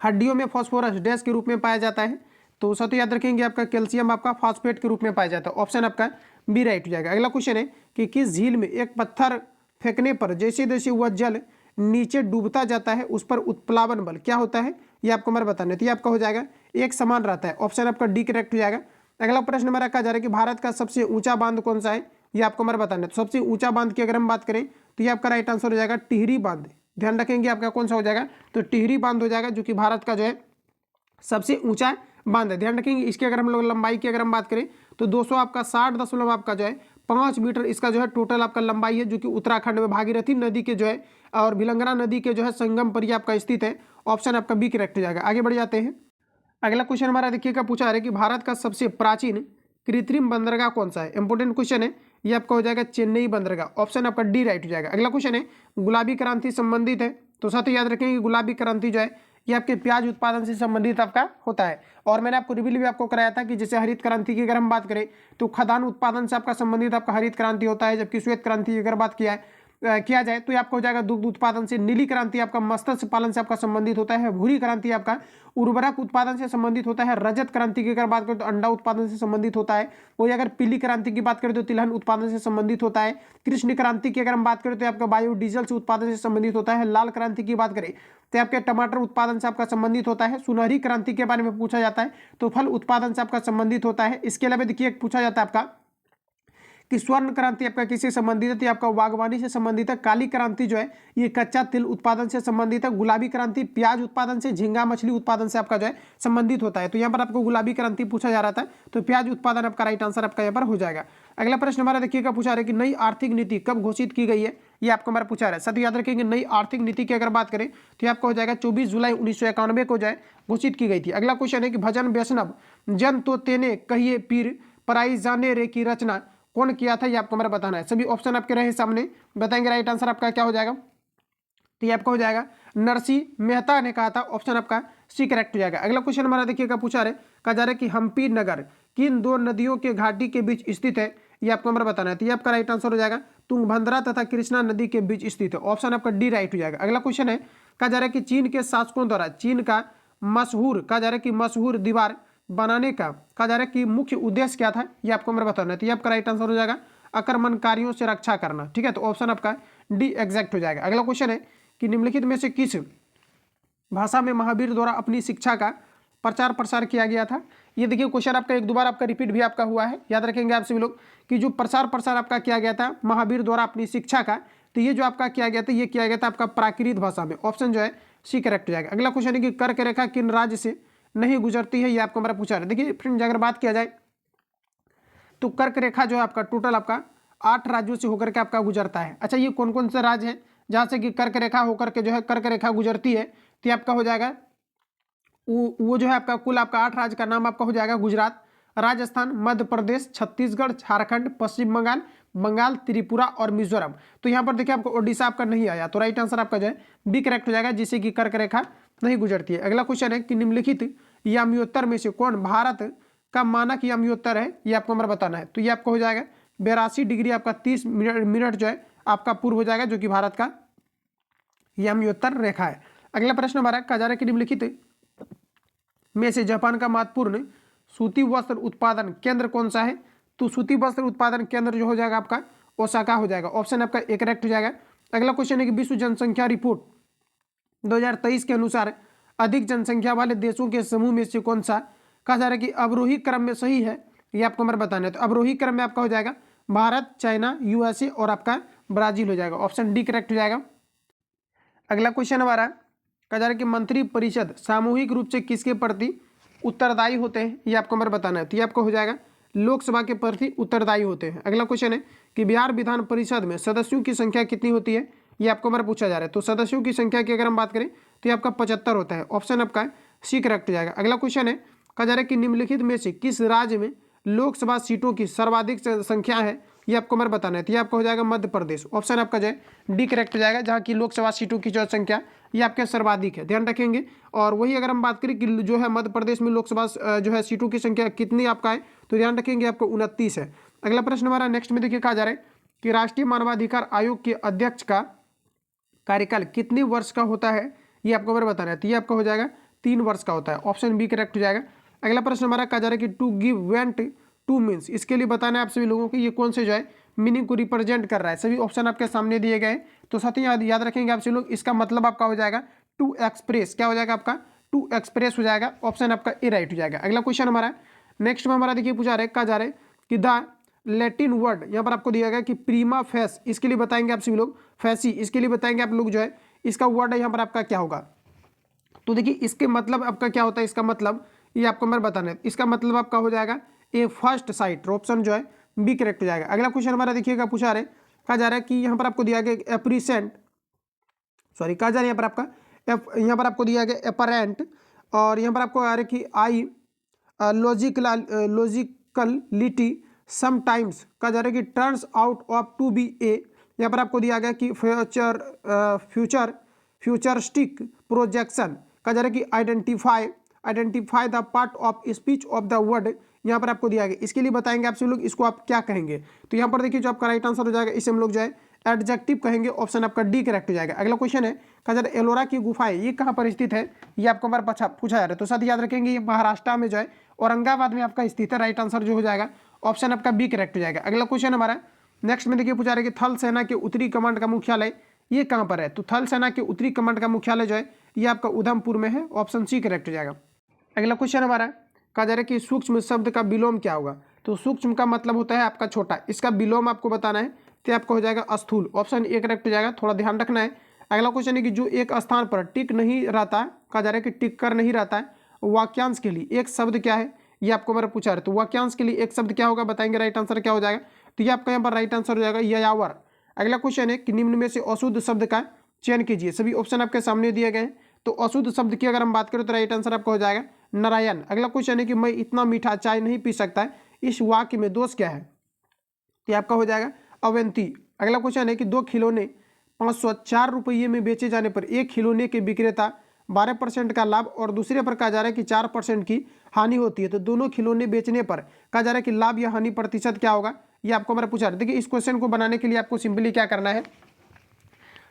हड्डियों में फॉस्फोरस डैश के रूप में पाया जाता है। तो साथ ही याद रखेंगे आपका कैल्शियम आपका फॉस्फेट के रूप में पाया जाता है। ऑप्शन आपका बी राइट हो जाएगा। अगला क्वेश्चन है कि किस झील में एक पत्थर फेंकने पर जैसे जैसे वह जल नीचे डूबता जाता है उस पर उत्प्लावन बल क्या होता है, ये आपको हमारा बताना है। तो ये आपका हो जाएगा एक समान रहता है। ऑप्शन आपका डी करेक्ट हो जाएगा। अगला प्रश्न हमारा कहा जा रहा है कि भारत का सबसे ऊंचा बांध कौन सा है, ये आपको हमारा बताना है। तो सबसे ऊंचा बांध की अगर हम बात करें तो ये आपका राइट आंसर हो जाएगा टिहरी बांध। ध्यान रखेंगे आपका कौन सा हो जाएगा, तो टिहरी बांध हो जाएगा, जो कि भारत का जो है सबसे ऊंचा बांध है। ध्यान रखेंगे इसकी अगर हम लोग लंबाई की अगर हम बात करें तो 200 आपका 60 आपका जो है 5 मीटर इसका जो है टोटल आपका लंबाई है, जो कि उत्तराखंड में भागीरथी नदी के जो है और भिलंगना नदी के जो है संगम पर ही आपका स्थित है। ऑप्शन आपका बी करेक्ट हो जाएगा। आगे बढ़ जाते हैं। अगला क्वेश्चन हमारा देखिएगा पूछा है कि भारत का सबसे प्राचीन कृत्रिम बंदरगाह कौन सा है। इंपोर्टेंट क्वेश्चन है, ये आपका हो जाएगा चेन्नई बंदरगाह। ऑप्शन आपका डी राइट हो जाएगा। अगला क्वेश्चन है गुलाबी क्रांति संबंधित है। तो साथ ही याद रखेंगे गुलाबी क्रांति जो है ये आपके प्याज उत्पादन से संबंधित आपका होता है। और मैंने आपको रिवील भी आपको कराया था कि जैसे हरित क्रांति की अगर हम बात करें तो खदान उत्पादन से आपका संबंधित आपका हरित क्रांति होता है, जबकि श्वेत क्रांति की अगर बात किया है किया जाए तो ये आपका हो जाएगा दुग्ध उत्पादन से। नीली क्रांति आपका मत्स्य पालन से आपका संबंधित होता है। भूरी क्रांति आपका उर्वरक उत्पादन से संबंधित होता है। रजत क्रांति की अगर बात करें तो अंडा उत्पादन से संबंधित होता है। वही अगर पीली क्रांति की बात करें तो तिलहन उत्पादन से संबंधित होता है। कृष्ण क्रांति की अगर हम बात करें तो आपका बायोडीजल से उत्पादन से संबंधित होता है। लाल क्रांति की बात करें तो आपके टमाटर उत्पादन से आपका संबंधित होता है। सुनहरी क्रांति के बारे में पूछा जाता है तो फल उत्पादन से आपका संबंधित होता है। इसके अलावा देखिए पूछा जाता है आपका कि स्वर्ण क्रांति आपका किससे संबंधित है, तो आपका बागवानी से संबंधित है। काली क्रांति जो है ये कच्चा तिल उत्पादन से संबंधित है। गुलाबी क्रांति प्याज उत्पादन से, झींगा मछली उत्पादन से आपका जो है संबंधित होता है। तो यहाँ पर आपको गुलाबी क्रांति पूछा जा रहा था, तो प्याज उत्पादन आपका राइट आंसर आपका यहाँ पर हो जाएगा। अगला प्रश्न हमारा देखिएगा, पूछा रहा है कि नई आर्थिक नीति कब घोषित की गई है, ये आपको हमारा पूछा रहा है। साथ याद रखेंगे नई आर्थिक नीति की अगर बात करें तो आपका हो जाएगा 24 जुलाई 1991 को जो है घोषित की गई थी। अगला क्वेश्चन है कि भजन वैष्णव जन तो तेने कहिए पीर पराई जाने रे की रचना कौन किया था, ये आपको हमारा बताना है। सभी ऑप्शन आपके रहे सामने, बताएंगे राइट आंसर आपका क्या हो जाएगा। तो ये आपका हो जाएगा नरसिंह मेहता ने कहा था, ऑप्शन आपका सी करेक्ट हो जाएगा। अगला क्वेश्चन हमारा देखिएगा, पूछा रहे कहा जा रहा है कि हम्पी नगर किन दो नदियों के घाटी के बीच स्थित है, ये आपको हमारा बताना है। तो ये आपका राइट आंसर हो जाएगा तुंगभद्रा तथा कृष्णा नदी के बीच स्थित है, ऑप्शन आपका डी राइट हो जाएगा। अगला क्वेश्चन है कहा जा रहा है कि चीन के शासकों द्वारा चीन का मशहूर कहा जा रहा है कि मशहूर दीवार बनाने का कहा जा रहा है कि मुख्य उद्देश्य क्या था, ये आपको हमारा बताना है। तो ये आपका राइट आंसर हो जाएगा आक्रमणकारियों से रक्षा करना, ठीक है। तो ऑप्शन आपका डी एग्जैक्ट हो जाएगा। अगला क्वेश्चन है कि निम्नलिखित में से किस भाषा में महावीर द्वारा अपनी शिक्षा का प्रचार प्रसार किया गया था। ये देखिए क्वेश्चन आपका एक दो बार आपका रिपीट भी आपका हुआ है, याद रखेंगे आप सभी लोग कि जो प्रचार प्रसार आपका किया गया था महावीर द्वारा अपनी शिक्षा का, तो ये जो आपका किया गया था ये किया गया था आपका प्राकृत भाषा में, ऑप्शन जो है सी करेक्ट हो जाएगा। अगला क्वेश्चन है कि कर्क रेखा किन राज्य से नहीं गुजरती है, ये आपको हमारा पूछा है। देखिए फ्रेंड्स अगर बात किया जाए तो कर्क रेखा जो है आपका टोटल आपका 8 राज्यों से होकर के आपका गुजरता है। अच्छा ये कौन कौन से राज्य हैं जहाँ से कि कर्क रेखा होकर के जो है कर्क रेखा गुजरती है, तो ये आपका हो जाएगा वो जो है आपका कुल आपका 8 राज्य का नाम आपका हो जाएगा गुजरात, राजस्थान, मध्य प्रदेश, छत्तीसगढ़, झारखंड, पश्चिम बंगाल, बंगाल, त्रिपुरा और मिजोरम। तो यहाँ पर देखिए आपको ओडिशा आपका नहीं आया, तो राइट आंसर आपका जो है बी करेक्ट हो जाएगा, जिससे कि कर्क रेखा नहीं गुजरती है। अगला क्वेश्चन है कि निम्नलिखित यामियोत्तर में से कौन भारत का मानक यामियोत्तर है, ये आपको हमारा बताना है। तो ये आपको हो जाएगा 82 डिग्री आपका 30 मिनट जो है आपका पूर्व हो जाएगा, जो कि भारत का यामियोत्तर रेखा है। अगला प्रश्न हमारा कहा जा रहा है कि निम्नलिखित में से जापान का महत्वपूर्ण सूती वस्त्र उत्पादन केंद्र कौन सा है, तो सूती वस्त्र उत्पादन केंद्र जो हो जाएगा आपका ओसाका हो जाएगा, ऑप्शन आपका ए करेक्ट हो जाएगा। अगला क्वेश्चन है कि विश्व जनसंख्या रिपोर्ट 2023 के अनुसार अधिक जनसंख्या वाले देशों के समूह में से कौन सा कहा जा रहा है कि अवरोही क्रम में सही है, ये आपको हमारे बताना है। तो अवरोही क्रम में आपका हो जाएगा भारत, चाइना, यूएसए और आपका ब्राजील हो जाएगा, ऑप्शन डी करेक्ट हो जाएगा। अगला क्वेश्चन हमारा कहा जा रहा है कि मंत्री परिषद सामूहिक रूप से किसके प्रति उत्तरदायी होते हैं, ये आपको हमारे बताना है। तो ये आपको हो जाएगा लोकसभा के प्रति उत्तरदायी होते हैं। अगला क्वेश्चन है कि बिहार विधान परिषद में सदस्यों की संख्या कितनी होती है, ये आपको हमारा पूछा जा रहा है। तो सदस्यों की संख्या की अगर हम बात करें तो ये आपका 75 होता है, ऑप्शन आपका सी करेक्ट हो जाएगा। अगला क्वेश्चन है कहा जा रहा है कि निम्नलिखित में से किस राज्य में लोकसभा सीटों की सर्वाधिक संख्या है, ये आपको हमारे बताना है। तो ये आपका हो जाएगा मध्य प्रदेश, ऑप्शन आपका जो है डी करेक्ट हो जाएगा, जहाँ की लोकसभा सीटों की जो संख्या ये आपके सर्वाधिक है, ध्यान रखेंगे। और वही अगर हम बात करें कि जो है मध्य प्रदेश में लोकसभा जो है सीटों की संख्या कितनी आपका है, तो ध्यान रखेंगे आपको 29 है। अगला प्रश्न हमारा नेक्स्ट में देखिए कहा जा रहा है कि राष्ट्रीय मानवाधिकार आयोग के अध्यक्ष का कार्यकाल कितने वर्ष का होता है, ये आपको हमारे बताना है। तो ये आपका हो जाएगा 3 वर्ष का होता है, ऑप्शन बी करेक्ट हो जाएगा। अगला प्रश्न हमारा कहा जा रहा है कि to give went to means, इसके लिए बताना है आप सभी लोगों को ये कौन से जो है मीनिंग को रिप्रेजेंट कर रहा है। सभी ऑप्शन आपके सामने दिए गए, तो साथ ही याद रखेंगे आप सभी लोग, इसका मतलब आपका हो जाएगा टू एक्सप्रेस, क्या हो जाएगा आपका टू एक्सप्रेस हो जाएगा, ऑप्शन आपका ए राइट हो जाएगा। अगला क्वेश्चन हमारा नेक्स्ट में हमारा देखिए पूछा रहे कहा जा रहा है कि द लैटिन वर्ड यहाँ पर आपको दिया गया कि प्रीमा फेस, इसके लिए बताएंगे आप सभी लोग, फैसी इसके लिए बताएंगे आप लोग जो है, इसका वर्ड है यहाँ पर आपका क्या होगा। तो देखिए इसके मतलब आपका क्या होता है, इसका मतलब ये आपको मैं बताना है। इसका मतलब आपका हो जाएगा ए फर्स्ट साइट, ऑप्शन जो है बी करेक्ट हो जाएगा। अगला क्वेश्चन हमारा देखिएगा पूछा रहे कहा जा रहा है कि यहाँ पर आपको दिया गया एप्रीसेंट, सॉरी कहा जा रहा है यहाँ पर आपका यहाँ पर आपको दिया गया एपरेंट, और यहाँ पर आपको आ रहा है कि आई लॉजिकलिटी समटाइम्स कहा जा रहा है कि turns out of to be a, यहाँ पर आपको दिया गया कि फ्यूचरिस्टिक प्रोजेक्शन कहा जा रहा है कि identify the part of speech of the word, यहाँ पर आपको दिया गया, इसके लिए बताएंगे आप सभी लोग इसको आप क्या कहेंगे। तो यहाँ पर देखिए जो आपका राइट आंसर हो जाएगा इसे हम लोग जो है एडजेक्टिव कहेंगे, ऑप्शन आपका डी करेक्ट हो जाएगा। अगला क्वेश्चन है कहा जा रहा है एलोरा की गुफाएं ये कहाँ पर स्थित है, ये आपको बार पूछा जा रहा है। तो साथ याद रखेंगे ये महाराष्ट्र में जो है औरंगाबाद में आपका स्थित है। राइट आंसर जो हो जाएगा ऑप्शन आपका बी करेक्ट हो जाएगा। अगला क्वेश्चन हमारा नेक्स्ट में देखिए पूछा रहा है कि थल सेना के उत्तरी कमांड का मुख्यालय ये कहाँ पर है। तो थल सेना के उत्तरी कमांड का मुख्यालय जो है ये आपका उधमपुर में है। ऑप्शन सी करेक्ट हो जाएगा। अगला क्वेश्चन हमारा कहा जा रहा है कि सूक्ष्म शब्द का विलोम क्या होगा। तो सूक्ष्म का मतलब होता है आपका छोटा, इसका विलोम आपको बताना है तो आपको हो जाएगा स्थूल। ऑप्शन ए करेक्ट हो जाएगा, थोड़ा ध्यान रखना है। अगला क्वेश्चन है कि जो एक स्थान पर टिक नहीं रहता, कहा जा रहा है कि टिक कर नहीं रहता है, वाक्यांश के लिए एक शब्द क्या है, ये आपको मेरा पूछा है। तो वाक्यांश के लिए एक शब्द क्या होगा बताएंगे, राइट आंसर क्या हो जाएगा। तो ये आपका यहाँ पर राइट आंसर हो जाएगा यायावर। अगला क्वेश्चन है कि निम्न में से अशुद्ध शब्द का चयन कीजिए। सभी ऑप्शन आपके सामने दिए गए हैं। तो अशुद्ध शब्द की अगर हम बात करें तो राइट आंसर आपका हो जाएगा नारायण। अगला क्वेश्चन है कि मैं इतना मीठा चाय नहीं पी सकता है, इस वाक्य में दोष क्या है, ये आपका हो जाएगा अवंती। अगला क्वेश्चन है कि दो खिलौने 504 रुपये में बेचे जाने पर एक खिलौने के विक्रेता 12% का लाभ और दूसरे पर कहा जा रहा है कि 4% की हानि होती है। तो दोनों खिलौने बेचने पर कहा जा रहा है कि लाभ या हानि प्रतिशत क्या होगा, ये आपको हमारा पूछा। देखिए इस क्वेश्चन को बनाने के लिए आपको सिंपली क्या करना है,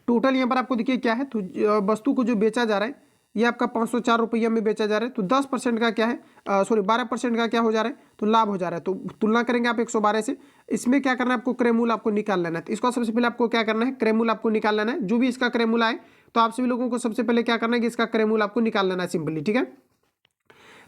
टोटल यहाँ पर आपको देखिए क्या है, तो वस्तु को जो बेचा जा रहा है ये आपका 504 रुपये में बेचा जा रहा है। तो 10% का क्या है, 12% का क्या हो जा रहा है, तो लाभ हो जा रहा है। तो तुलना करेंगे आप 112 से। इसमें क्या करना है आपको, क्रेमूल आपको निकाल लेना है। तो इसको सबसे पहले आपको क्या करना है, क्रेमूल आपको निकाल लेना है। जो भी इसका क्रेमूल आए तो आप सभी लोगों को सबसे पहले क्या करना है कि इसका क्रेमूल आपको निकाल लेना है सिंपली, ठीक है।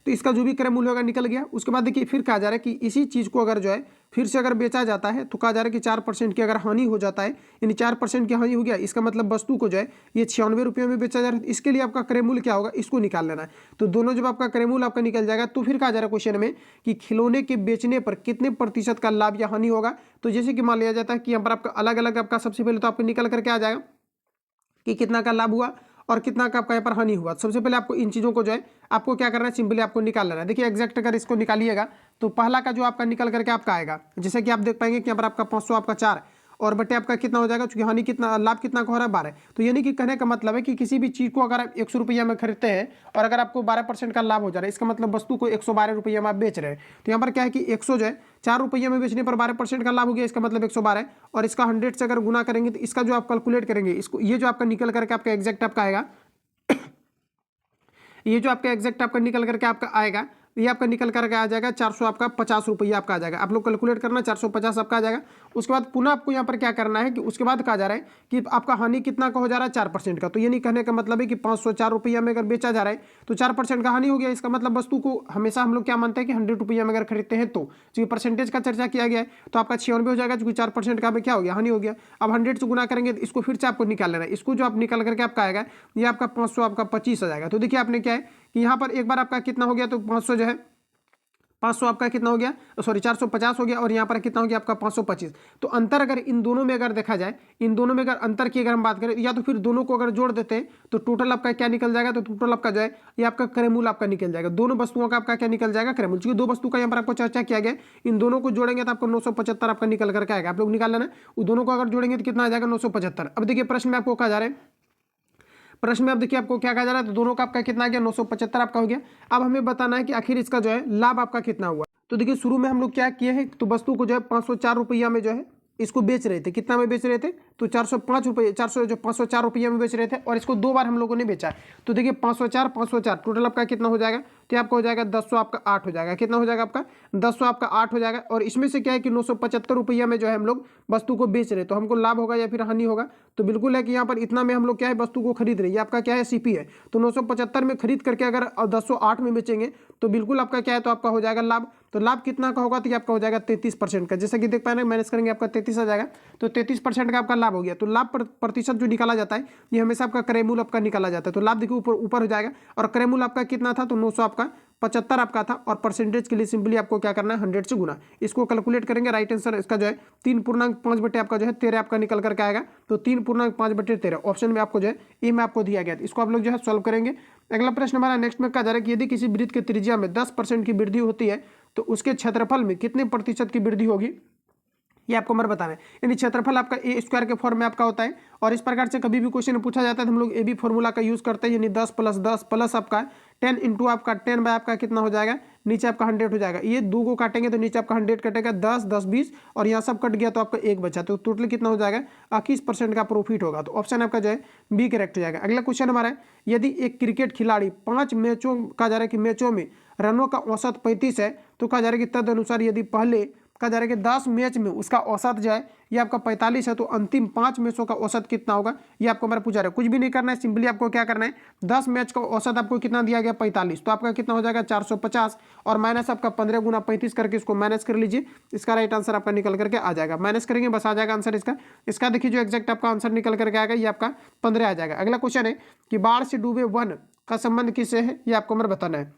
तो इसका जो भी क्रयमूल्य होगा निकल गया। उसके बाद देखिए फिर कहा जा रहा है कि इसी चीज़ को अगर जो है फिर से अगर बेचा जाता है तो कहा जा रहा है कि 4% की अगर हानि हो जाता है, यानी 4% की हानि हो गया, इसका मतलब वस्तु को जो है ये 96 रुपये में बेचा जा रहा है। इसके लिए आपका क्रयमूल्य क्या होगा, इसको निकाल लेना है। तो दोनों जब आपका क्रयमूल्य आपका निकल जाएगा तो फिर कहा जा रहा है क्वेश्चन में कि खिलौने के बेचने पर कितने प्रतिशत का लाभ या हानि होगा। तो जैसे कि मान लिया जाता है कि यहाँ पर आपका अलग अलग आपका सबसे पहले तो आपको निकल करके आ जाएगा कि कितना का लाभ हुआ और कितना का आपका यहाँ पर हानि हुआ। सबसे पहले आपको इन चीज़ों को जो है आपको क्या करना है, सिंपली आपको निकाल लेना है। देखिए एग्जैक्ट अगर इसको निकालिएगा तो पहला का जो आपका निकल करके आपका आएगा, जैसे कि आप देख पाएंगे कि यहाँ पर आपका 500 आपका 4 और बटे आपका कितना हो जाएगा, चूंकि हानि कितना लाभ कितना का हो रहा है 12। तो यानी कि कहने का मतलब है कि किसी भी चीज़ को अगर आप 100 रुपये में खरीदते हैं और अगर आपको 12% का लाभ हो जा रहा है, इसका मतलब वस्तु को 112 रुपये में आप बेच रहे हैं। तो यहाँ पर क्या है कि 100 जो है 4 रुपये में बेचने पर 12% का लाभ हो गया, इसका मतलब 112। और इसका 100 से अगर गुना करेंगे तो इसका जो आप कैलकुलेट करेंगे इसको, ये जो आपका निकल करके आपका एग्जैक्ट आपका आएगा, ये जो आपका एग्जैक्ट आपका निकल करके आपका आएगा, ये आपका निकल करके आ जाएगा 400 आपका 50 रुपये आपका आ जाएगा। आप लोग कैलकुलेट करना, 450 आपका आ जाएगा। उसके बाद पुनः आपको यहाँ पर क्या करना है कि उसके बाद कहा जा रहा है कि आपका हानि कितना का हो जा रहा है, 4% का। तो ये नहीं कहने का मतलब है कि 504 रुपये में अगर बेचा जा रहा है तो 4% का हानि हो गया। इसका मतलब वस्तु को हमेशा हम लोग क्या मानते हैं कि 100 रुपये में अगर खरीदते हैं तो चूंकि परसेंटेज का चर्चा किया गया है तो आपका 96 हो जाएगा, चूंकि 4% का क्या हो गया, हानि हो गया। अब 100 से गुना करेंगे तो इसको फिर से आपको निकाल लेना है। इसको जो आप निकल करके आपका आएगा ये आपका 500 आपका 25 आ जाएगा। तो देखिए आपने क्या है कि यहाँ पर एक बार आपका कितना हो गया, तो 500 जो है 500 आपका कितना हो गया, सॉरी 450 हो गया, और यहाँ पर कितना हो गया आपका 525। तो अंतर अगर इन दोनों में अगर देखा जाए, इन दोनों में अगर अंतर की अगर हम बात करें या तो फिर दोनों को अगर जोड़ देते हैं तो टोटल आपका क्या निकल जाएगा, तो टोटल आपका जो है ये आपका क्रयमूल्य आपका निकल जाएगा। दोनों वस्तुओं का आपका क्या निकल जाएगा, क्रयमूल्य। क्योंकि दो वस्तु का यहाँ पर आपको चर्चा किया गया, इन दोनों को जोड़ेंगे तो आपको 975 आपका निकल करके आएगा। आप लोग निकाल लेना, वो दोनों को अगर जोड़ेंगे तो कितना आ जाएगा, 975। अब देखिए प्रश्न में आपको कहा जा रहा है, प्रश्न में अब देखिए आपको क्या कहा जा रहा है, तो दोनों का आपका कितना आ गया, 975 आपका हो गया। अब हमें बताना है कि आखिर इसका जो है लाभ आपका कितना हुआ। तो देखिए शुरू में हम लोग क्या किए हैं, तो वस्तु को जो है 504 रुपया में जो है इसको बेच रहे थे। कितना में बेच रहे थे, तो 405 रुपये, 504 रुपये में बेच रहे थे, और इसको 2 बार हम लोगों ने बेचा। तो देखिए 504 टोटल आपका कितना हो जाएगा, तो आपका हो जाएगा 10 आपका 8 हो जाएगा। कितना हो जाएगा आपका 10 आपका 8 हो जाएगा। और इसमें से क्या है कि 975 रुपया में जो है हम लोग वस्तु को बेच रहे, तो हमको लाभ होगा या फिर हानि होगा। तो बिल्कुल है कि यहाँ पर इतना में हम लोग क्या है वस्तु को खरीद रहे हैं, आपका क्या है सीपी है। तो 975 में खरीद करके अगर 1008 में बेचेंगे तो बिल्कुल आपका क्या है, तो आपका हो जाएगा लाभ। तो लाभ कितना का होगा, तो ये आपका हो जाएगा 33% का। जैसा कि देख पाए ना, माइनस करेंगे आपका 33 आ जाएगा, तो 33% का आपका लाभ हो गया। तो लाभ प्रतिशत जो निकाला जाता है ये हमेशा आपका क्रयमूल्य आपका निकाला जाता है। तो लाभ देखिए ऊपर ऊपर हो जाएगा, और क्रयमूल्य आपका कितना था, तो 900 आपका 75 आपका था। और परसेंटेज के लिए सिंपली आपको क्या करना है, 100 से गुना। इसको कैलकुलेट करेंगे, राइट आंसर इसका जो है 3.5 बटे आपका जो है 13 आपका निकल करके आएगा। तो 3.5 बटे 13 ऑप्शन में आपको जो है ए में आपको दिया गया। इसको आप लोग जो है सॉल्व करेंगे। अगला प्रश्न हमारा नेक्स्ट में कहा जा रहा है कि यदि किसी वृत्त की त्रिज्या में 10% की वृद्धि होती है तो उसके क्षेत्रफल में कितने प्रतिशत की वृद्धि होगी, ये आपको मैं बताना है। यानी क्षेत्रफल आपका ए स्क्वायर के फॉर्म में आपका होता है, और इस प्रकार से कभी भी क्वेश्चन पूछा जाता है तो हम लोग ए बी फॉर्मूला का यूज़ करते हैं, यानी 10 + 10 प्लस आपका 10 इंटू आपका 10 बाय आपका कितना हो जाएगा, नीचे आपका 100 हो जाएगा। ये 2 को काटेंगे तो नीचे आपका 100 कटेगा, 10 10 20 और यहाँ सब कट गया तो आपका 1 बचा, तो टोटल कितना हो जाएगा, 21% का प्रॉफिट होगा। तो ऑप्शन आपका जो है बी करेक्ट हो जाएगा। अगला क्वेश्चन हमारा है, यदि एक क्रिकेट खिलाड़ी 5 मैचों कहा जा रहा है कि मैचों में रनों का औसत 35 है, तो कहा जा रहा है कि तदनुसार यदि पहले कहा जा रहा है कि 10 मैच में उसका औसत जो है ये आपका 45 है, तो अंतिम 5 मैचों का औसत कितना होगा, ये आपको मेरा पूछा रहा है। कुछ भी नहीं करना है, सिंपली आपको क्या करना है, 10 मैच का औसत आपको कितना दिया गया 45, तो आपका कितना हो जाएगा 450 और माइनस आपका 15 गुना 35 करके इसको माइनस कर लीजिए। इसका राइट आंसर आपका निकल करके आ जाएगा, माइनस करेंगे बस आ जाएगा आंसर इसका देखिए जो एक्जैक्ट आपका आंसर निकल करके आएगा ये आपका 15 आ जाएगा। अगला क्वेश्चन है कि बाढ़ से डूबे वन का संबंध किससे है, ये आपको मेरे बताना है।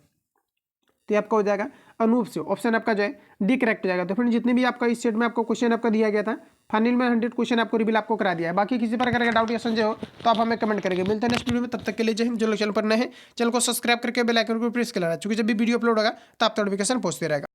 तो आपका हो जाएगा अनूप से, ऑप्शन आपका जो है डी करेक्ट हो जाएगा। तो फ्रेंड जितने भी आपका इस सेट में आपको क्वेश्चन आपका दिया गया था, फाइनल में 100 क्वेश्चन आपको रिवील आपको करा दिया है। बाकी किसी प्रकार का डाउट या संजय हो तो आप हमें कमेंट करेंगे। मिलते हैं नेक्स्ट वीडियो में, तब तक के लिए जय हिंद। जो लोग चैनल पर नए हैं चैनल को सब्सक्राइब करके बेल आइकन को प्रेस कर लेना, क्योंकि जब भी वीडियो अपलोड होगा तो आप नोटिफिकेशन पहुंचते रहेगा।